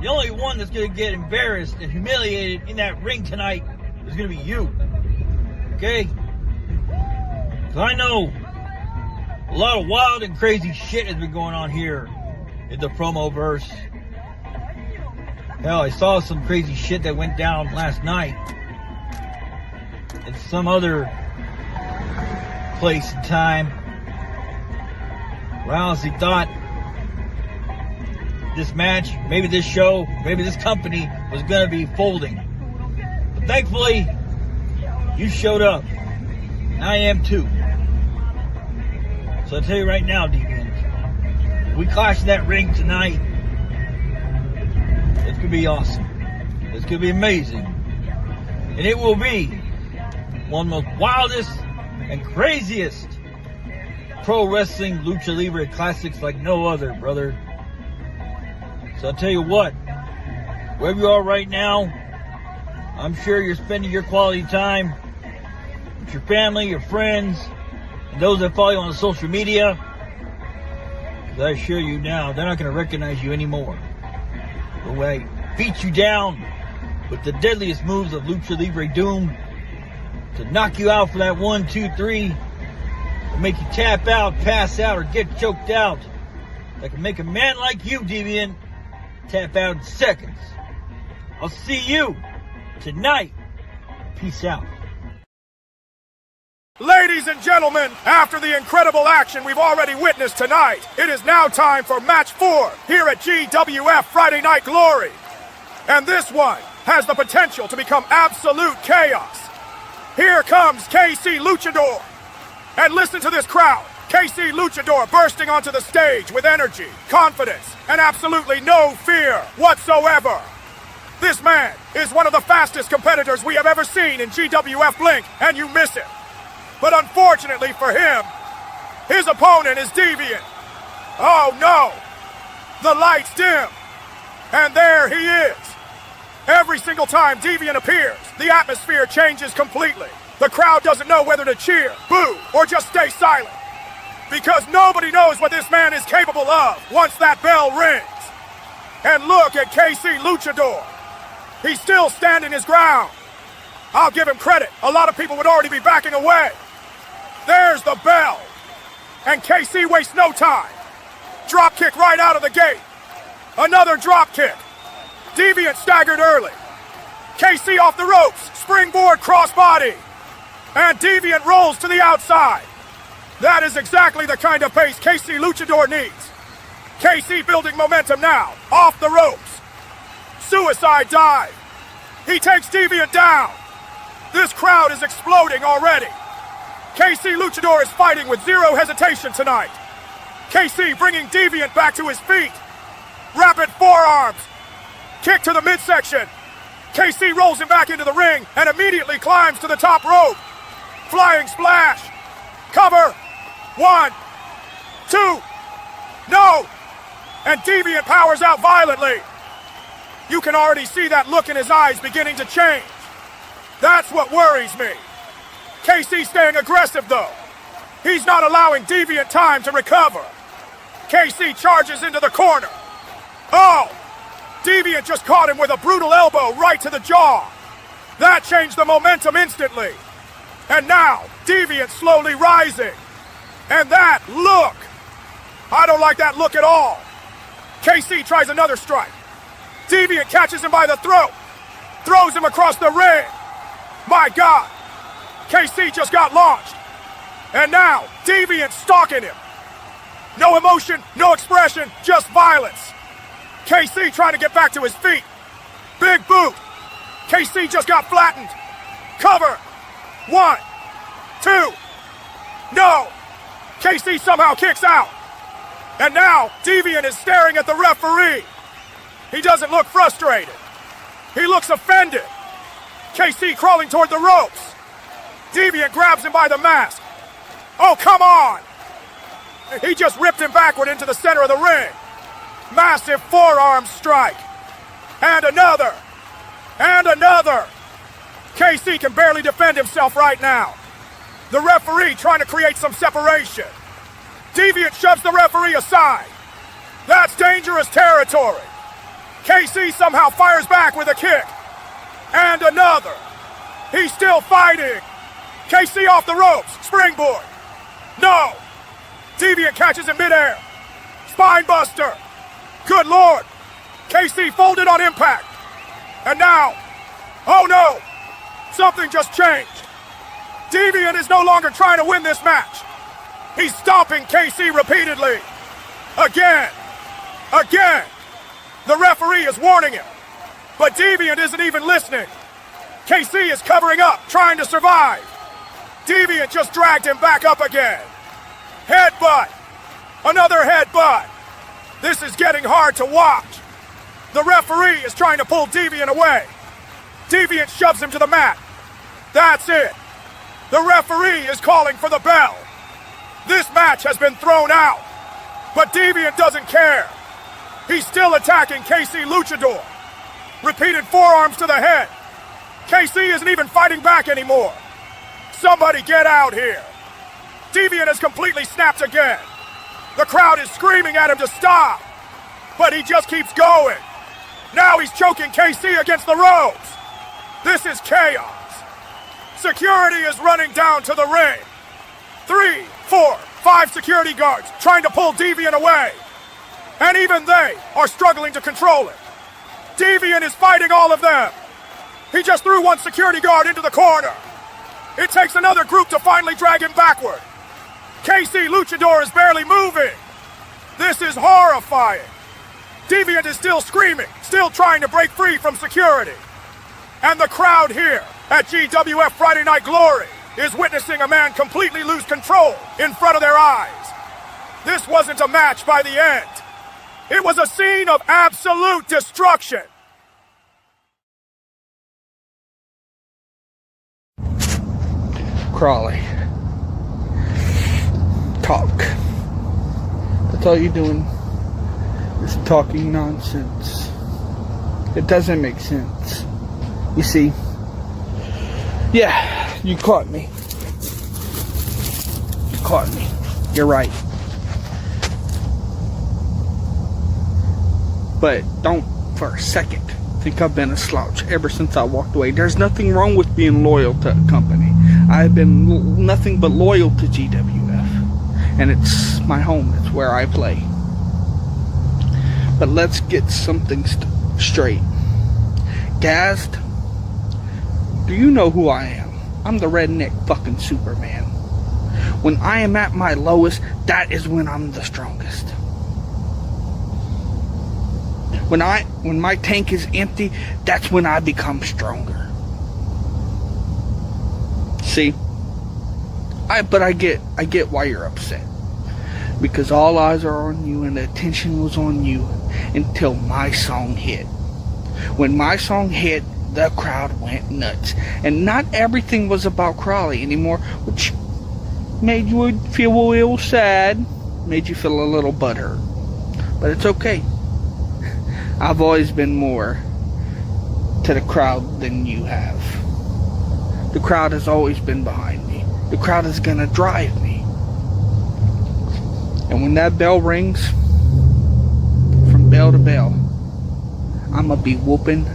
Speaker 12: the only one that's going to get embarrassed and humiliated in that ring tonight is going to be you. Okay? Because I know a lot of wild and crazy shit has been going on here in the promo-verse. Hell, I saw some crazy shit that went down last night at some other place and time where I honestly thought this match, maybe this show, maybe this company was going to be folding. But thankfully, you showed up. And I am too. So I'll tell you right now, Deviant, if we clash in that ring tonight, it's going to be awesome. It's going to be amazing. And it will be one of the most wildest and craziest pro wrestling lucha libre classics like no other, brother. So I'll tell you what, wherever you are right now, I'm sure you're spending your quality time with your family, your friends, and those that follow you on social media. Because I assure you now, they're not going to recognize you anymore. The way I beat you down with the deadliest moves of Lucha Libre Doom to knock you out for that 1, 2, 3, to make you tap out, pass out, or get choked out. That can make a man like you, Deviant, tap out in seconds. I'll see you tonight. Peace out.
Speaker 6: Ladies and gentlemen, after the incredible action we've already witnessed tonight, it is now time for match 4 here at GWF Friday Night Glory. And this one has the potential to become absolute chaos. Here comes KC Luchador. And listen to this crowd. KC Luchador bursting onto the stage with energy, confidence, and absolutely no fear whatsoever. This man is one of the fastest competitors we have ever seen in GWF Blink, and you miss it. But unfortunately for him, his opponent is Deviant. Oh no! The lights dim, and there he is. Every single time Deviant appears, the atmosphere changes completely. The crowd doesn't know whether to cheer, boo, or just stay silent. Because nobody knows what this man is capable of once that bell rings. And look at KC Luchador. He's still standing his ground. I'll give him credit. A lot of people would already be backing away. There's the bell. And KC wastes no time. Drop kick right out of the gate. Another drop kick. Deviant staggered early. KC off the ropes. Springboard crossbody. And Deviant rolls to the outside. That is exactly the kind of pace KC Luchador needs. KC building momentum now. Off the ropes. Suicide dive. He takes Deviant down. This crowd is exploding already. KC Luchador is fighting with zero hesitation tonight. KC bringing Deviant back to his feet. Rapid forearms. Kick to the midsection. KC rolls him back into the ring and immediately climbs to the top rope. Flying splash. Cover. 1, 2. No. And Deviant powers out violently. You can already see that look in his eyes beginning to change. That's what worries me. KC staying aggressive though. He's not allowing Deviant time to recover. KC charges into the corner. Oh! Deviant just caught him with a brutal elbow right to the jaw. That changed the momentum instantly. And now, Deviant slowly rising. And that look! I don't like that look at all. KC tries another strike. Deviant catches him by the throat. Throws him across the ring. My God! KC just got launched. And now, Deviant stalking him. No emotion, no expression, just violence. KC trying to get back to his feet. Big boot. KC just got flattened. Cover. 1, 2. No. KC somehow kicks out. And now, Deviant is staring at the referee. He doesn't look frustrated. He looks offended. KC crawling toward the ropes. Deviant grabs him by the mask. Oh, come on! He just ripped him backward into the center of the ring. Massive forearm strike. And another. And another. KC can barely defend himself right now. The referee trying to create some separation. Deviant shoves the referee aside. That's dangerous territory. KC somehow fires back with a kick. And another. He's still fighting. KC off the ropes. Springboard. No. Deviant catches in midair. Spine buster. Good Lord. KC folded on impact. And now. Oh no. Something just changed. Deviant is no longer trying to win this match. He's stomping KC repeatedly. Again. Again. The referee is warning him. But Deviant isn't even listening. KC is covering up, trying to survive. Deviant just dragged him back up again. Headbutt. Another headbutt. This is getting hard to watch. The referee is trying to pull Deviant away. Deviant shoves him to the mat. That's it. The referee is calling for the bell. This match has been thrown out. But Deviant doesn't care. He's still attacking KC Luchador. Repeated forearms to the head. KC isn't even fighting back anymore. Somebody get out here. Deviant has completely snapped again. The crowd is screaming at him to stop. But he just keeps going. Now he's choking KC against the ropes. This is chaos. Security is running down to the ring. 3, 4, 5 security guards trying to pull Deviant away. And even they are struggling to control it. Deviant is fighting all of them. He just threw one security guard into the corner. It takes another group to finally drag him backward. KC Luchador is barely moving. This is horrifying. Deviant is still screaming, still trying to break free from security. And the crowd here at GWF Friday Night Glory is witnessing a man completely lose control in front of their eyes. This wasn't a match by the end. It was a scene of absolute destruction.
Speaker 13: Krowley. Talk. That's all you're doing is talking nonsense. It doesn't make sense. You see, yeah, you caught me. You caught me. You're right. But don't for a second think I've been a slouch ever since I walked away. There's nothing wrong with being loyal to a company. I've been nothing but loyal to GWF. And it's my home. It's where I play. But let's get something straight. Gazed, do you know who I am? I'm the redneck fucking Superman. When I am at my lowest, that is when I'm the strongest. When my tank is empty, that's when I become stronger. See? I get why you're upset. Because all eyes are on you and the attention was on you until my song hit. When my song hit, the crowd went nuts. And not everything was about Krowley anymore, which made you feel a little sad, made you feel a little butthurt. But it's okay. I've always been more to the crowd than you have. The crowd has always been behind me. The crowd is gonna drive me. And when that bell rings, from bell to bell, I'ma be whooping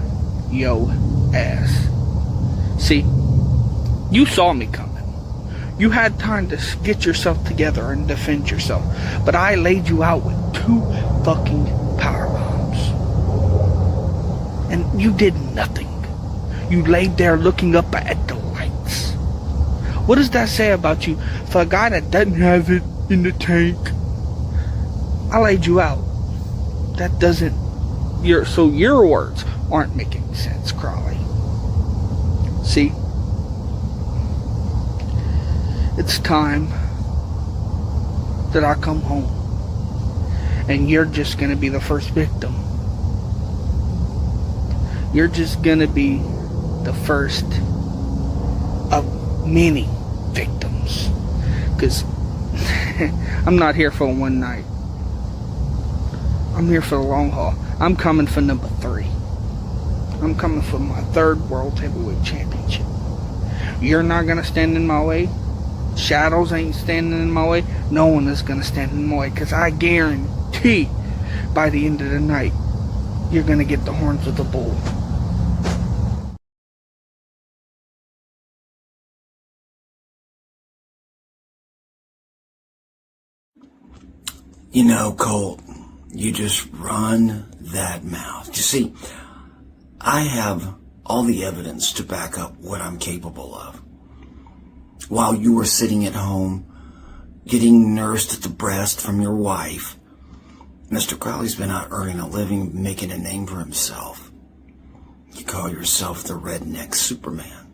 Speaker 13: yo ass. See, you saw me coming. You had time to get yourself together and defend yourself. But I laid you out with 2 fucking power bombs. And you did nothing. You laid there looking up at the lights. What does that say about you for a guy that doesn't have it in the tank? I laid you out. That doesn't... So your words aren't making sense, Krowley. See? It's time that I come home. And you're just gonna be the first victim. You're just gonna be the first of many victims. Because I'm not here for one night. I'm here for the long haul. I'm coming for number 3. I'm coming for my 3rd World Heavyweight Championship. You're not gonna stand in my way. Shadows ain't standing in my way. No one is gonna stand in my way. Because I guarantee by the end of the night, you're gonna get the horns of the bull.
Speaker 11: You know, Colt, you just run that mouth. You see, I have all the evidence to back up what I'm capable of. While you were sitting at home, getting nursed at the breast from your wife, Mr. Krowley's been out earning a living, making a name for himself. You call yourself the redneck Superman.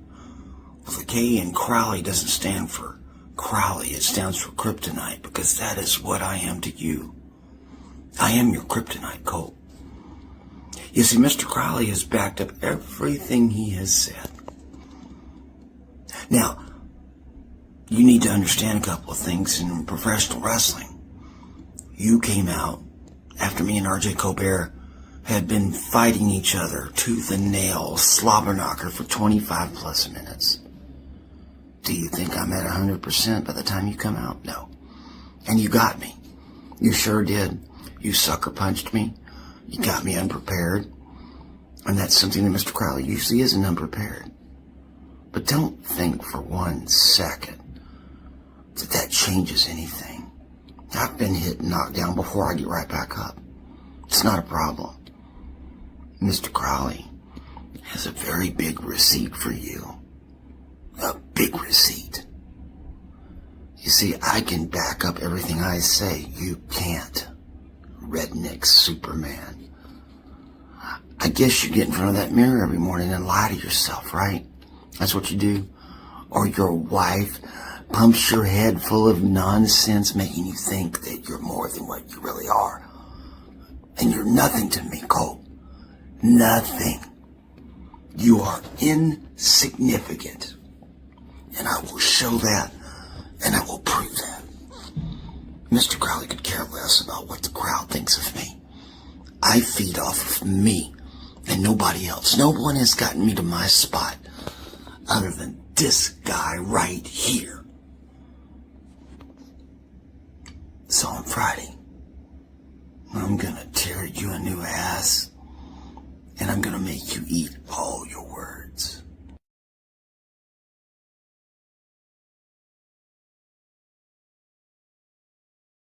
Speaker 11: Well, the K in Krowley doesn't stand for Krowley, it stands for kryptonite, because that is what I am to you. I am your kryptonite, Colt. You see, Mr. Krowley has backed up everything he has said. Now, you need to understand a couple of things in professional wrestling. You came out after me and RJ Colbert had been fighting each other tooth and nail, slobber knocker for 25 plus minutes. Do you think I'm at 100% by the time you come out? No. And you got me. You sure did. You sucker punched me. You got me unprepared. And that's something that Mr. Krowley usually isn't unprepared. But don't think for 1 second that changes anything. I've been hit and knocked down before I get right back up. It's not a problem. Mr. Krowley has a very big receipt for you. A big receipt. You see, I can back up everything I say. You can't. Redneck Superman. I guess you get in front of that mirror every morning and lie to yourself, right? That's what you do? Or your wife pumps your head full of nonsense, making you think that you're more than what you really are. And you're nothing to me, Colt. Nothing. You are insignificant. And I will show that, and I will prove that. Mr. Krowley could care less about what the crowd thinks of me. I feed off of me and nobody else. No one has gotten me to my spot other than this guy right here. So on Friday, I'm gonna tear you a new ass, and I'm gonna make you eat all your words.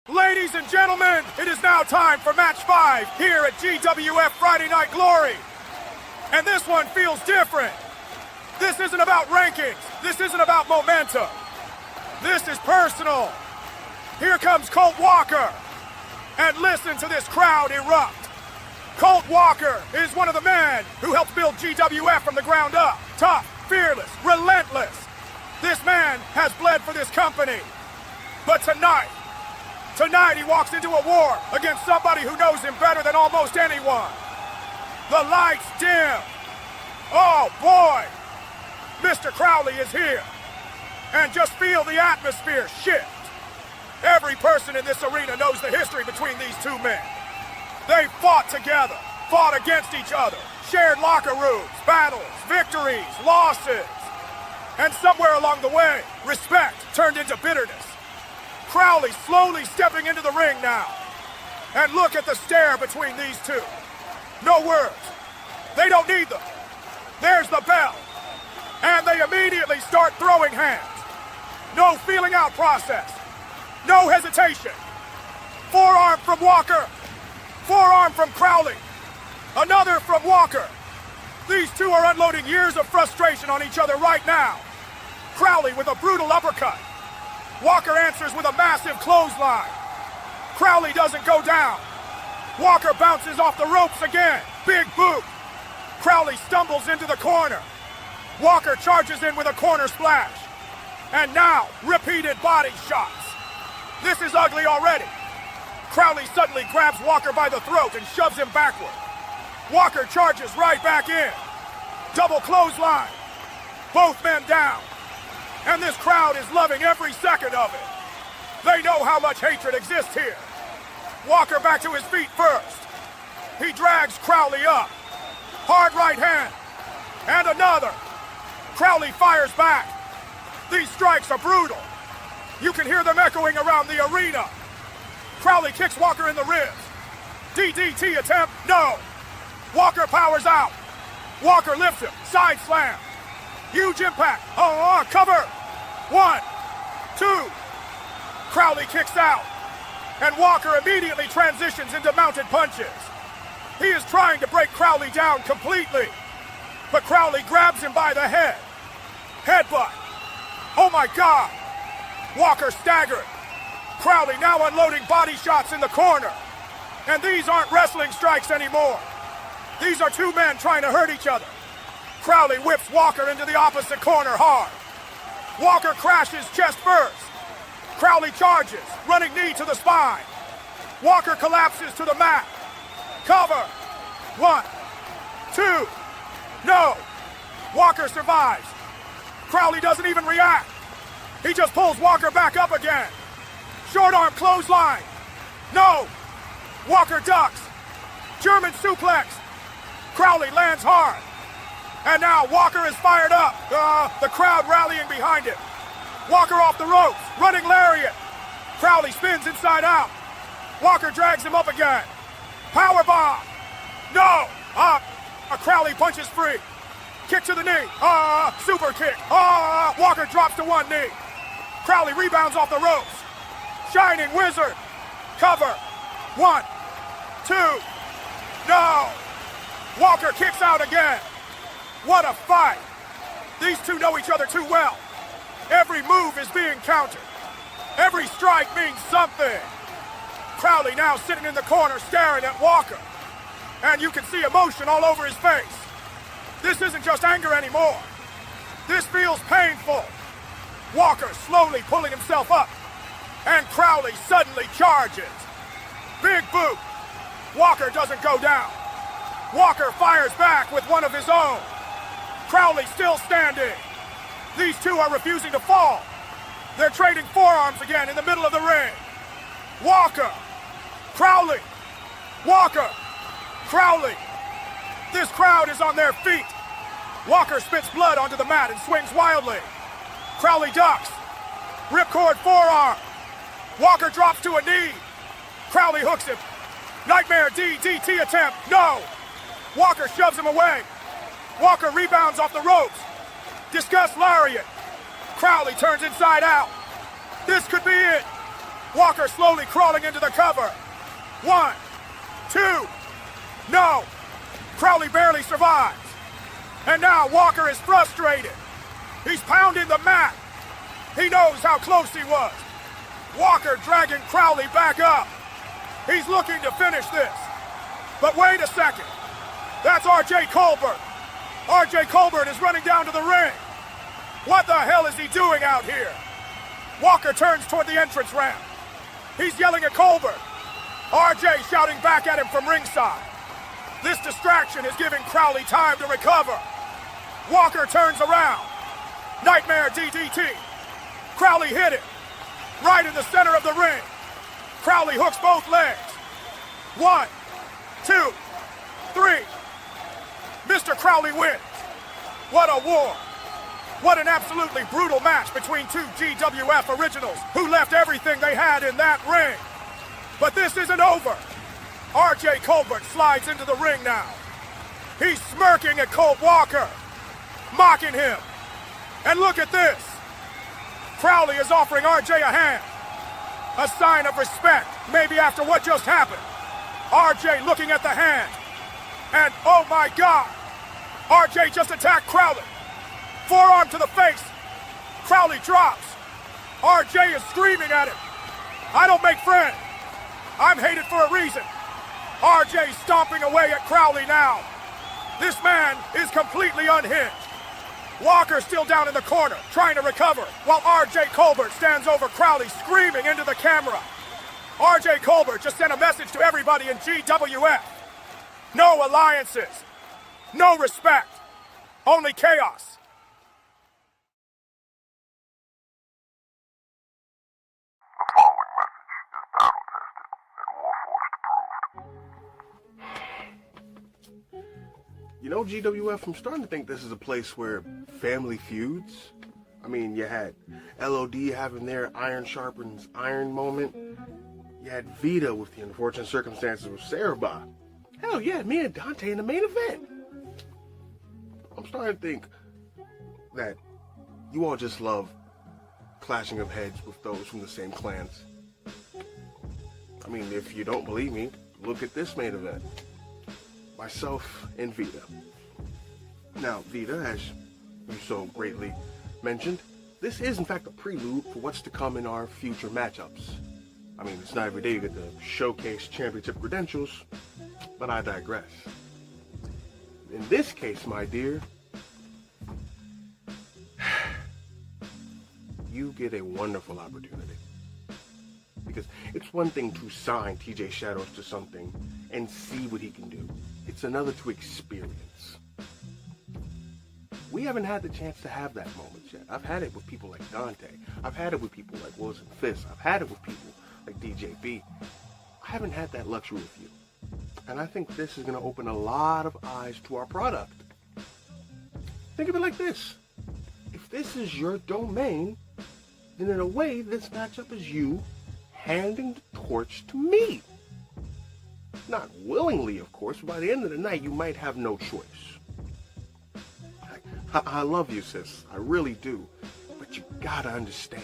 Speaker 6: Ladies and gentlemen, it is now time for match 5 here at GWF Friday Night Glory. And this one feels different. This isn't about rankings. This isn't about momentum. This is personal. Here comes Colt Walker. And listen to this crowd erupt. Colt Walker is one of the men who helped build GWF from the ground up. Tough, fearless, relentless. This man has bled for this company. But tonight he walks into a war against somebody who knows him better than almost anyone. The lights dim. Oh boy, Mr. Krowley is here. And just feel the atmosphere shift. Every person in this arena knows the history between these two men. They fought together, fought against each other, shared locker rooms, battles, victories, losses. And somewhere along the way, respect turned into bitterness. Krowley slowly stepping into the ring now. And look at the stare between these two. No words. They don't need them. There's the bell. And they immediately start throwing hands. No feeling out process. No hesitation. Forearm from Walker. Forearm from Krowley. Another from Walker. These two are unloading years of frustration on each other right now. Krowley with a brutal uppercut. Walker answers with a massive clothesline. Krowley doesn't go down. Walker bounces off the ropes again. Big boot. Krowley stumbles into the corner. Walker charges in with a corner splash. And now, repeated body shots. This is ugly already. Krowley suddenly grabs Walker by the throat and shoves him backward. Walker charges right back in. Double clothesline. Both men down. And this crowd is loving every second of it. They know how much hatred exists here. Walker back to his feet first. He drags Krowley up. Hard right hand. And another. Krowley fires back. These strikes are brutal. You can hear them echoing around the arena. Krowley kicks Walker in the ribs. DDT attempt, no. Walker powers out. Walker lifts him, side slam. Huge impact, cover. 1, 2. Krowley kicks out. And Walker immediately transitions into mounted punches. He is trying to break Krowley down completely. But Krowley grabs him by the head. Headbutt. Oh my God. Walker staggered. Krowley now unloading body shots in the corner. And these aren't wrestling strikes anymore. These are two men trying to hurt each other. Krowley whips Walker into the opposite corner hard. Walker crashes chest first. Krowley charges, running knee to the spine. Walker collapses to the mat. Cover. 1, 2. No. Walker survives. Krowley doesn't even react. He just pulls Walker back up again. Short arm clothesline. No. Walker ducks. German suplex. Krowley lands hard. And now Walker is fired up. The crowd rallying behind him. Walker off the ropes, running lariat. Krowley spins inside out. Walker drags him up again. Power bomb. No. Krowley punches free. Kick to the knee. Super kick. Walker drops to one knee. Krowley rebounds off the ropes. Shining Wizard. Cover. 1, 2. No. Walker kicks out again. What a fight. These two know each other too well. Every move is being countered. Every strike means something. Krowley now sitting in the corner staring at Walker. And you can see emotion all over his face. This isn't just anger anymore. This feels painful. Walker slowly pulling himself up. And Krowley suddenly charges. Big boot. Walker doesn't go down. Walker fires back with one of his own. Krowley still standing. These two are refusing to fall. They're trading forearms again in the middle of the ring. Walker. Krowley. Walker. Krowley. This crowd is on their feet. Walker spits blood onto the mat and swings wildly. Krowley ducks. Ripcord forearm. Walker drops to a knee. Krowley hooks him. Nightmare DDT attempt. No. Walker shoves him away. Walker rebounds off the ropes. Discuss lariat. Krowley turns inside out. This could be it. Walker slowly crawling into the cover. 1, 2. No. Krowley barely survives. And now Walker is frustrated. He's pounding the mat. He knows how close he was. Walker dragging Krowley back up. He's looking to finish this. But wait a second. That's RJ Colbert. RJ Colbert is running down to the ring. What the hell is he doing out here? Walker turns toward the entrance ramp. He's yelling at Colbert. RJ shouting back at him from ringside. This distraction is giving Krowley time to recover. Walker turns around. Nightmare DDT. Krowley hit it. Right in the center of the ring. Krowley hooks both legs. 1, 2, 3. Mr. Krowley wins. What a war. What an absolutely brutal match between two GWF originals who left everything they had in that ring. But this isn't over. RJ Colbert slides into the ring now. He's smirking at Colt Walker, mocking him. And look at this. Krowley is offering RJ a hand. A sign of respect, maybe after what just happened. RJ looking at the hand. And oh my God, RJ just attacked Krowley. Forearm to the face. Krowley drops. RJ is screaming at him. I don't make friends. I'm hated for a reason. RJ stomping away at Krowley now. This man is completely unhinged. Walker still down in the corner, trying to recover, while RJ Colbert stands over Krowley, screaming into the camera. RJ Colbert just sent a message to everybody in GWF. No alliances. No respect. Only chaos.
Speaker 14: You know, GWF, I'm starting to think this is a place where family feuds. I mean, you had LOD having their iron sharpens iron moment. You had Vida with the unfortunate circumstances with Sarah. Hell yeah, me and Dante in the main event. I'm starting to think that you all just love clashing of heads with those from the same clans. I mean, if you don't believe me, look at this main event. Myself and Vida. Now, Vida, as you so greatly mentioned, this is in fact a prelude for what's to come in our future matchups. I mean, it's not every day you get to showcase championship credentials, but I digress. In this case, my dear, you get a wonderful opportunity. Because it's one thing to sign TJ Shadows to something and see what he can do. It's another to experience. We haven't had the chance to have that moment yet. I've had it with people like Dante. I've had it with people like Wilson Fisk. I've had it with people like DJB. I haven't had that luxury with you. And I think this is going to open a lot of eyes to our product. Think of it like this. If this is your domain, then in a way, this matchup is you handing the torch to me. Not willingly, of course, but by the end of the night, you might have no choice. I love you, sis. I really do. But you gotta understand.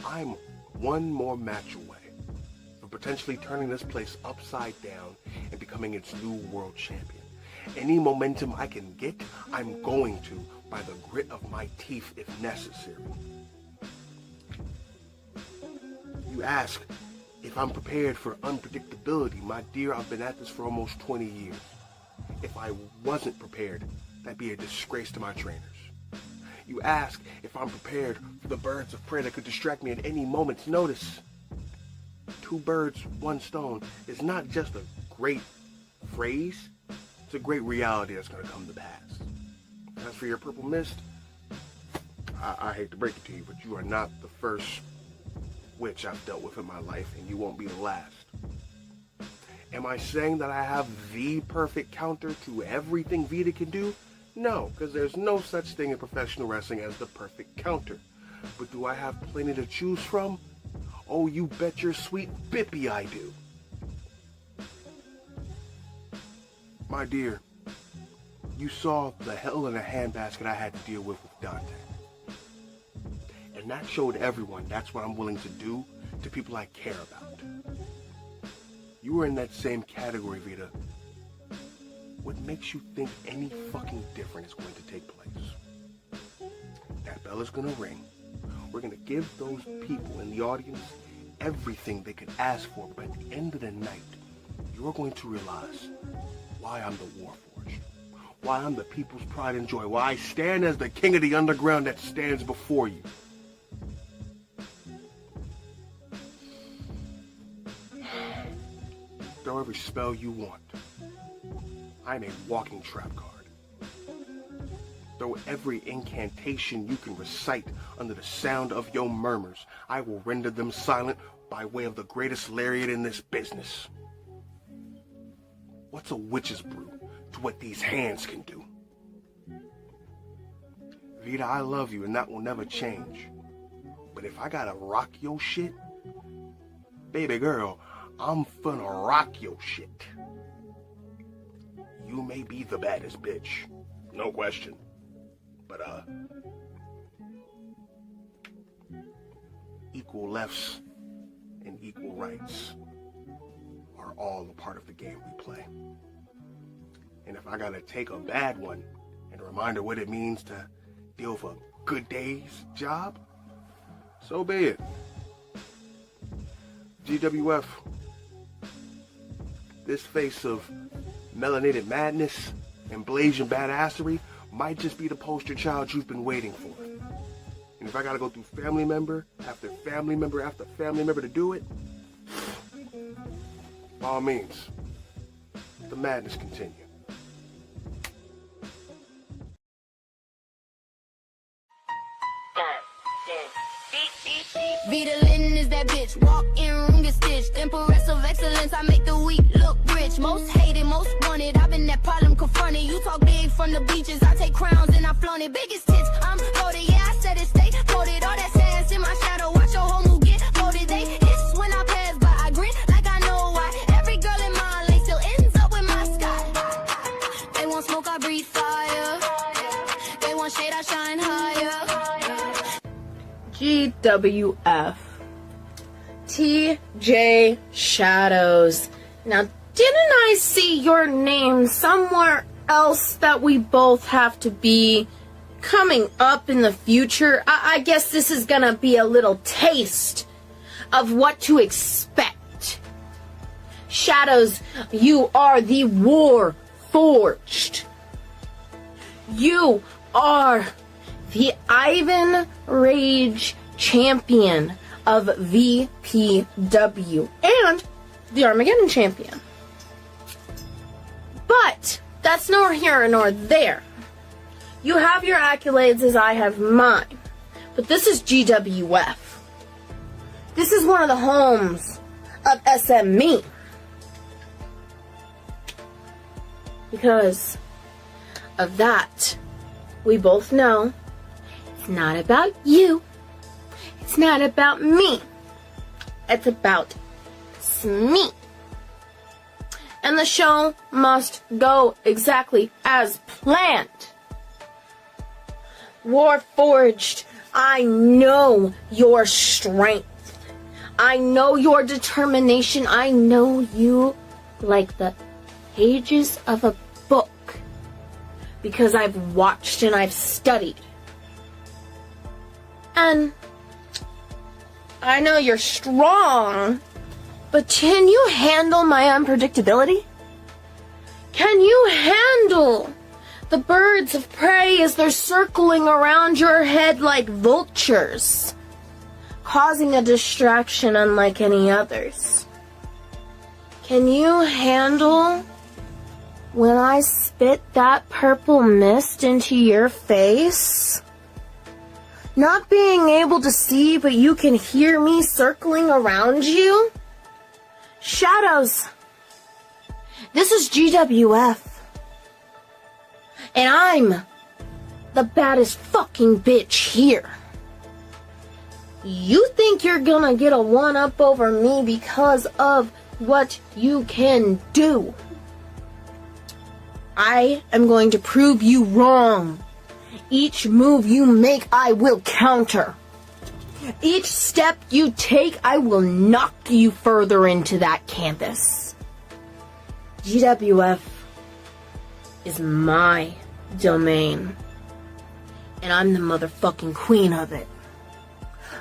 Speaker 14: I'm one more match away from potentially turning this place upside down and becoming its new world champion. Any momentum I can get, I'm going to, by the grit of my teeth if necessary. You ask if I'm prepared for unpredictability. My dear, I've been at this for almost 20 years. If I wasn't prepared, that'd be a disgrace to my trainers. You ask if I'm prepared for the birds of prey that could distract me at any moment's notice. 2 birds, 1 stone is not just a great phrase, it's a great reality that's going to come to pass. As for your purple mist, I hate to break it to you, but you are not the first witch I've dealt with in my life, and you won't be the last. Am I saying that I have the perfect counter to everything Vida can do? No, because there's no such thing in professional wrestling as the perfect counter. But do I have plenty to choose from? Oh, you bet your sweet bippy I do. My dear, you saw the hell in a handbasket I had to deal with Dante. And that showed everyone that's what I'm willing to do to people I care about. You were in that same category, Vida. What makes you think any fucking different is going to take place? That bell is gonna ring. We're gonna give those people in the audience everything they could ask for, but at the end of the night, you're going to realize why I'm the Warforged, why I'm the people's pride and joy, why I stand as the king of the underground that stands before you. Throw every spell you want. I'm a walking trap card. Throw every incantation you can recite under the sound of your murmurs. I will render them silent by way of the greatest lariat in this business. What's a witch's brew to what these hands can do? Vida, I love you and that will never change. But if I gotta rock your shit, baby girl, I'm finna rock your shit. You may be the baddest bitch, no question. But, equal lefts and equal rights are all a part of the game we play. And if I gotta take a bad one and remind her what it means to deal with a good day's job, so be it. GWF, this face of melanated madness and blazing badassery might just be the poster child you've been waiting for. And if I gotta go through family member after family member after family member to do it, by all means, the madness continue.
Speaker 15: Vida, Lynn is that bitch. Walk in, room get stitched. Empress of excellence, I make the weak look rich. Most hated, most wanted. I've been that problem confronted. You talk big from the beaches. I take crowns and I flaunt it. Biggest tits, I'm loaded. Yeah, I said it, stay loaded. All that sands in my shadow. Watch your whole move get loaded. They hiss when I pass by. I grin like I know why. Every girl in my lane still ends up with my sky. They want smoke, I breathe fire. They want shade, I shine higher.
Speaker 16: GWF. TJ Shadows. Now, didn't I see your name somewhere else that we both have to be coming up in the future? I guess this is gonna be a little taste of what to expect. Shadows, you are the Warforged. You are the Ivan Rage champion of VPW and the Armageddon champion. But that's nor here nor there. You have your accolades as I have mine. But this is GWF. This is one of the homes of SME. Because of that, we both know it's not about you. It's not about me. It's about me. And the show must go exactly as planned. Warforged, I know your strength. I know your determination. I know you like the pages of a book. because I've watched and I've studied. And I know you're strong, but can you handle my unpredictability? Can you handle the birds of prey as they're circling around your head like vultures, causing a distraction unlike any others? Can you handle when I spit that purple mist into your face? Not being able to see, but you can hear me circling around you? Shadows, this is GWF. And I'm the baddest fucking bitch here. You think you're gonna get a one-up over me because of what you can do? I am going to prove you wrong. Each move you make, I will counter. Each step you take, I will knock you further into that campus. GWF is my domain, and I'm the motherfucking queen of it.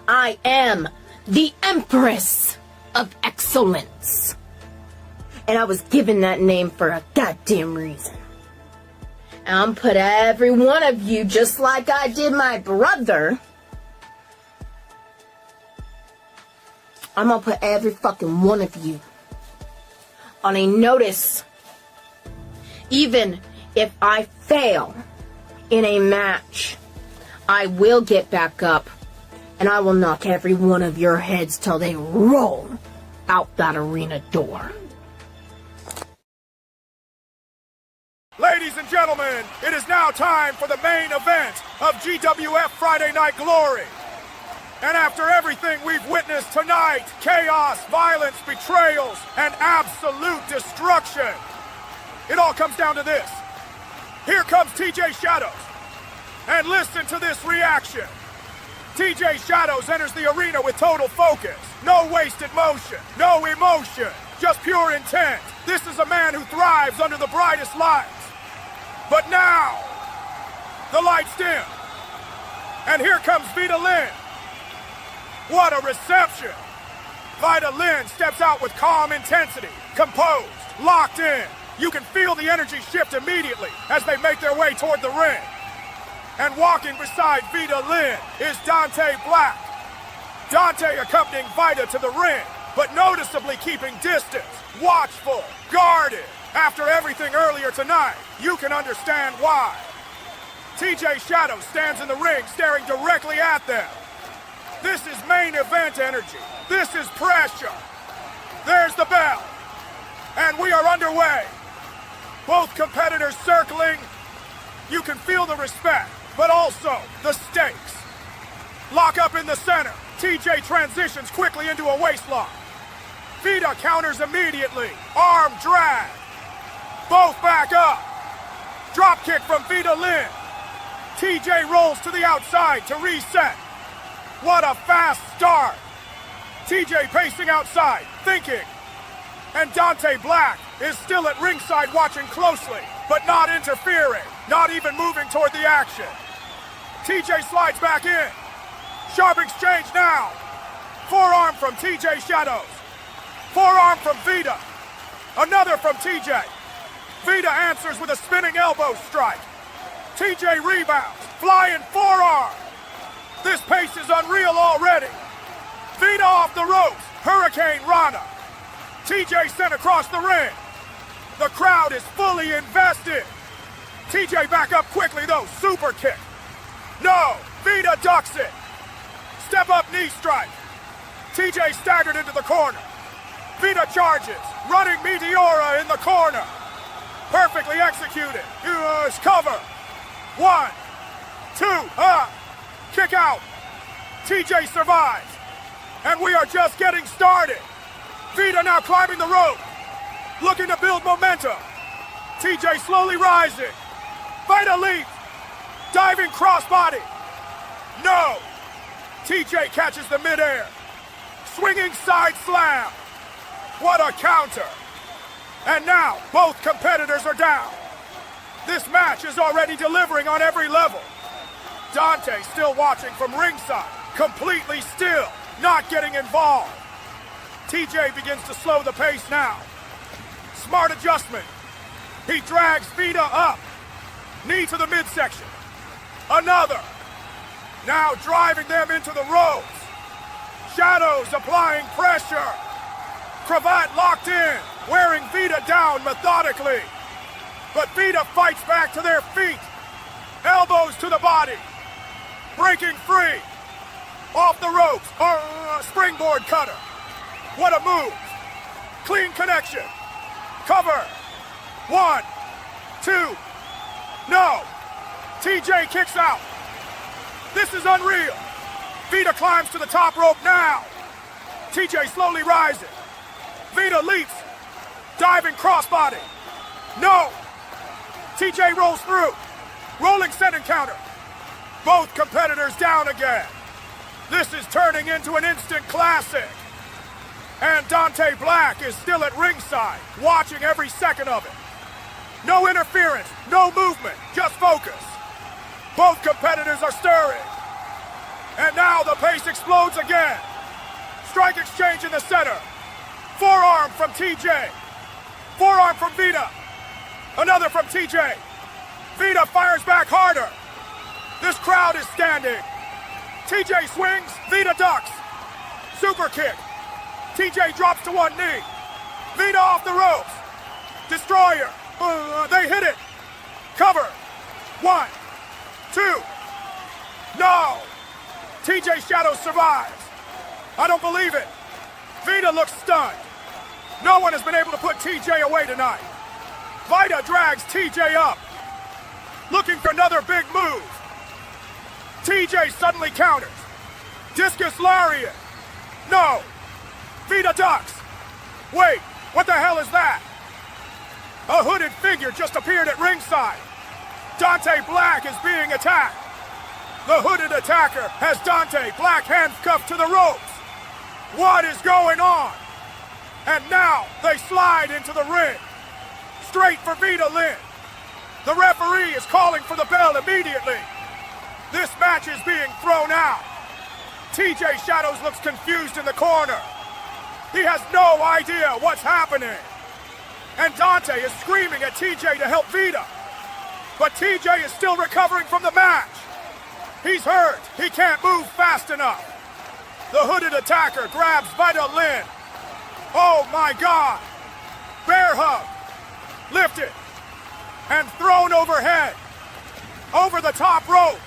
Speaker 16: I am the Empress of Excellence, and I was given that name for a goddamn reason. And I'm put every one of you, just like I did my brother, I'm gonna put every fucking one of you on a notice. Even if I fail in a match, I will get back up and I will knock every one of your heads till they roll out that arena door.
Speaker 6: Ladies and gentlemen, it is now time for the main event of GWF Friday Night Glory. And after everything we've witnessed tonight, chaos, violence, betrayals, and absolute destruction, it all comes down to this. Here comes TJ Shadows. And listen to this reaction. TJ Shadows enters the arena with total focus. No wasted motion, no emotion, just pure intent. This is a man who thrives under the brightest lights. But now, the lights dim. And here comes Vida Lynn. What a reception. Vida Lynn steps out with calm intensity, composed, locked in. You can feel the energy shift immediately as they make their way toward the ring. And walking beside Vida Lynn is Dante Black. Dante accompanying Vida to the ring, but noticeably keeping distance, watchful, guarded. After everything earlier tonight, you can understand why. TJ Shadow stands in the ring staring directly at them. This is main event energy. This is pressure. There's the bell. And we are underway. Both competitors circling. You can feel the respect, but also the stakes. Lock up in the center. TJ transitions quickly into a waistlock. Vida counters immediately. Arm drag. Both back up. Drop kick from Vida Lynn. TJ rolls to the outside to reset. What a fast start. TJ pacing outside, thinking. And Dante Black is still at ringside watching closely, but not interfering, not even moving toward the action. TJ slides back in. Sharp exchange now. Forearm from TJ Shadows. Forearm from Vida. Another from TJ. Vida answers with a spinning elbow strike. TJ rebounds, flying forearm. This pace is unreal already. Vida off the ropes, Hurricane Rana. TJ sent across the ring. The crowd is fully invested. TJ back up quickly though, super kick. No, Vida ducks it. Step up knee strike. TJ staggered into the corner. Vida charges, running Meteora in the corner. Perfectly executed. Cover. 1, 2, kick out. TJ survives. And we are just getting started. Vida now climbing the rope. Looking to build momentum. TJ slowly rising. Vida leaps. Diving crossbody. No. TJ catches the midair. Swinging side slam. What a counter. And now both competitors are down. This match is already delivering on every level. Dante still watching from ringside, completely still, not getting involved. TJ begins to slow the pace now. Smart adjustment. He drags Vida up. Knee to the midsection. Another. Now driving them into the ropes. Shadows applying pressure. Cravat locked in, wearing Vida down methodically. But Vida fights back to their feet. Elbows to the body. Breaking free. Off the ropes. Springboard cutter. What a move. Clean connection. Cover. 1, 2. No. TJ kicks out. This is unreal. Vida climbs to the top rope now. TJ slowly rising. Vida leaps. Diving crossbody. No. TJ rolls through. Rolling set encounter. Both competitors down again. This is turning into an instant classic. And Dante Black is still at ringside, watching every second of it. No interference, no movement, just focus. Both competitors are stirring. And now the pace explodes again. Strike exchange in the center. Forearm from TJ. Forearm from Vida. Another from TJ. Vida fires back harder. This crowd is standing. TJ swings, Vida ducks. Super kick. TJ drops to one knee. Vida off the ropes. Destroyer. They hit it. Cover. 1, 2. No. TJ Shadows survives. I don't believe it. Vida looks stunned. No one has been able to put TJ away tonight. Vida drags TJ up. Looking for another big move. TJ suddenly counters. Discus Lariat. No. Vida ducks. Wait, what the hell is that? A hooded figure just appeared at ringside. Dante Black is being attacked. The hooded attacker has Dante Black handcuffed to the ropes. What is going on? And now they slide into the ring. Straight for Vida Lynn. The referee is calling for the bell immediately. This match is being thrown out. TJ Shadows looks confused in the corner. He has no idea what's happening. And Dante is screaming at TJ to help Vida. But TJ is still recovering from the match. He's hurt. He can't move fast enough. The hooded attacker grabs Vida Lynn. Oh my God. Bear hug. Lifted. And thrown overhead. Over the top rope.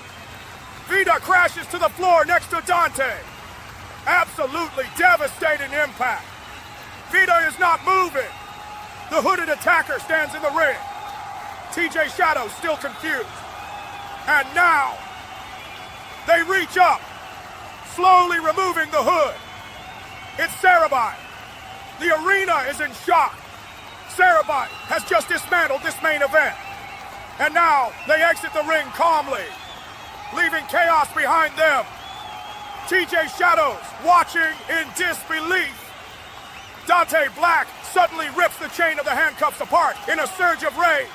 Speaker 6: Vida crashes to the floor next to Dante. Absolutely devastating impact. Vida is not moving. The hooded attacker stands in the ring. TJ Shadows still confused. And now, they reach up, slowly removing the hood. It's Sarabite. The arena is in shock. Sarabite has just dismantled this main event. And now, they exit the ring calmly, leaving chaos behind them. TJ Shadows watching in disbelief. Dante Black suddenly rips the chain of the handcuffs apart in a surge of rage.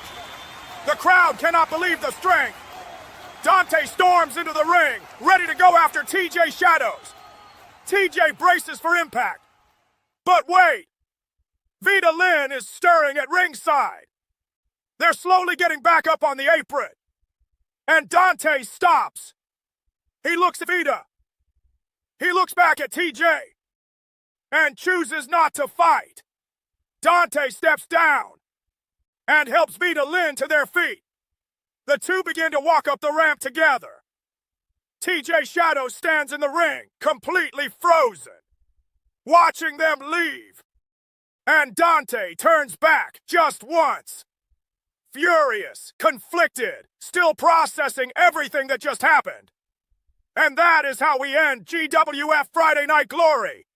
Speaker 6: The crowd cannot believe the strength. Dante storms into the ring, ready to go after TJ Shadows. TJ braces for impact. But wait! Vida Lynn is stirring at ringside. They're slowly getting back up on the apron. And Dante stops. He looks at Vida. He looks back at TJ. And chooses not to fight. Dante steps down and helps Vida Lynn to their feet. The two begin to walk up the ramp together. TJ Shadows stands in the ring, completely frozen, watching them leave. And Dante turns back just once. Furious, conflicted, still processing everything that just happened. And that is how we end GWF Friday Night Glory.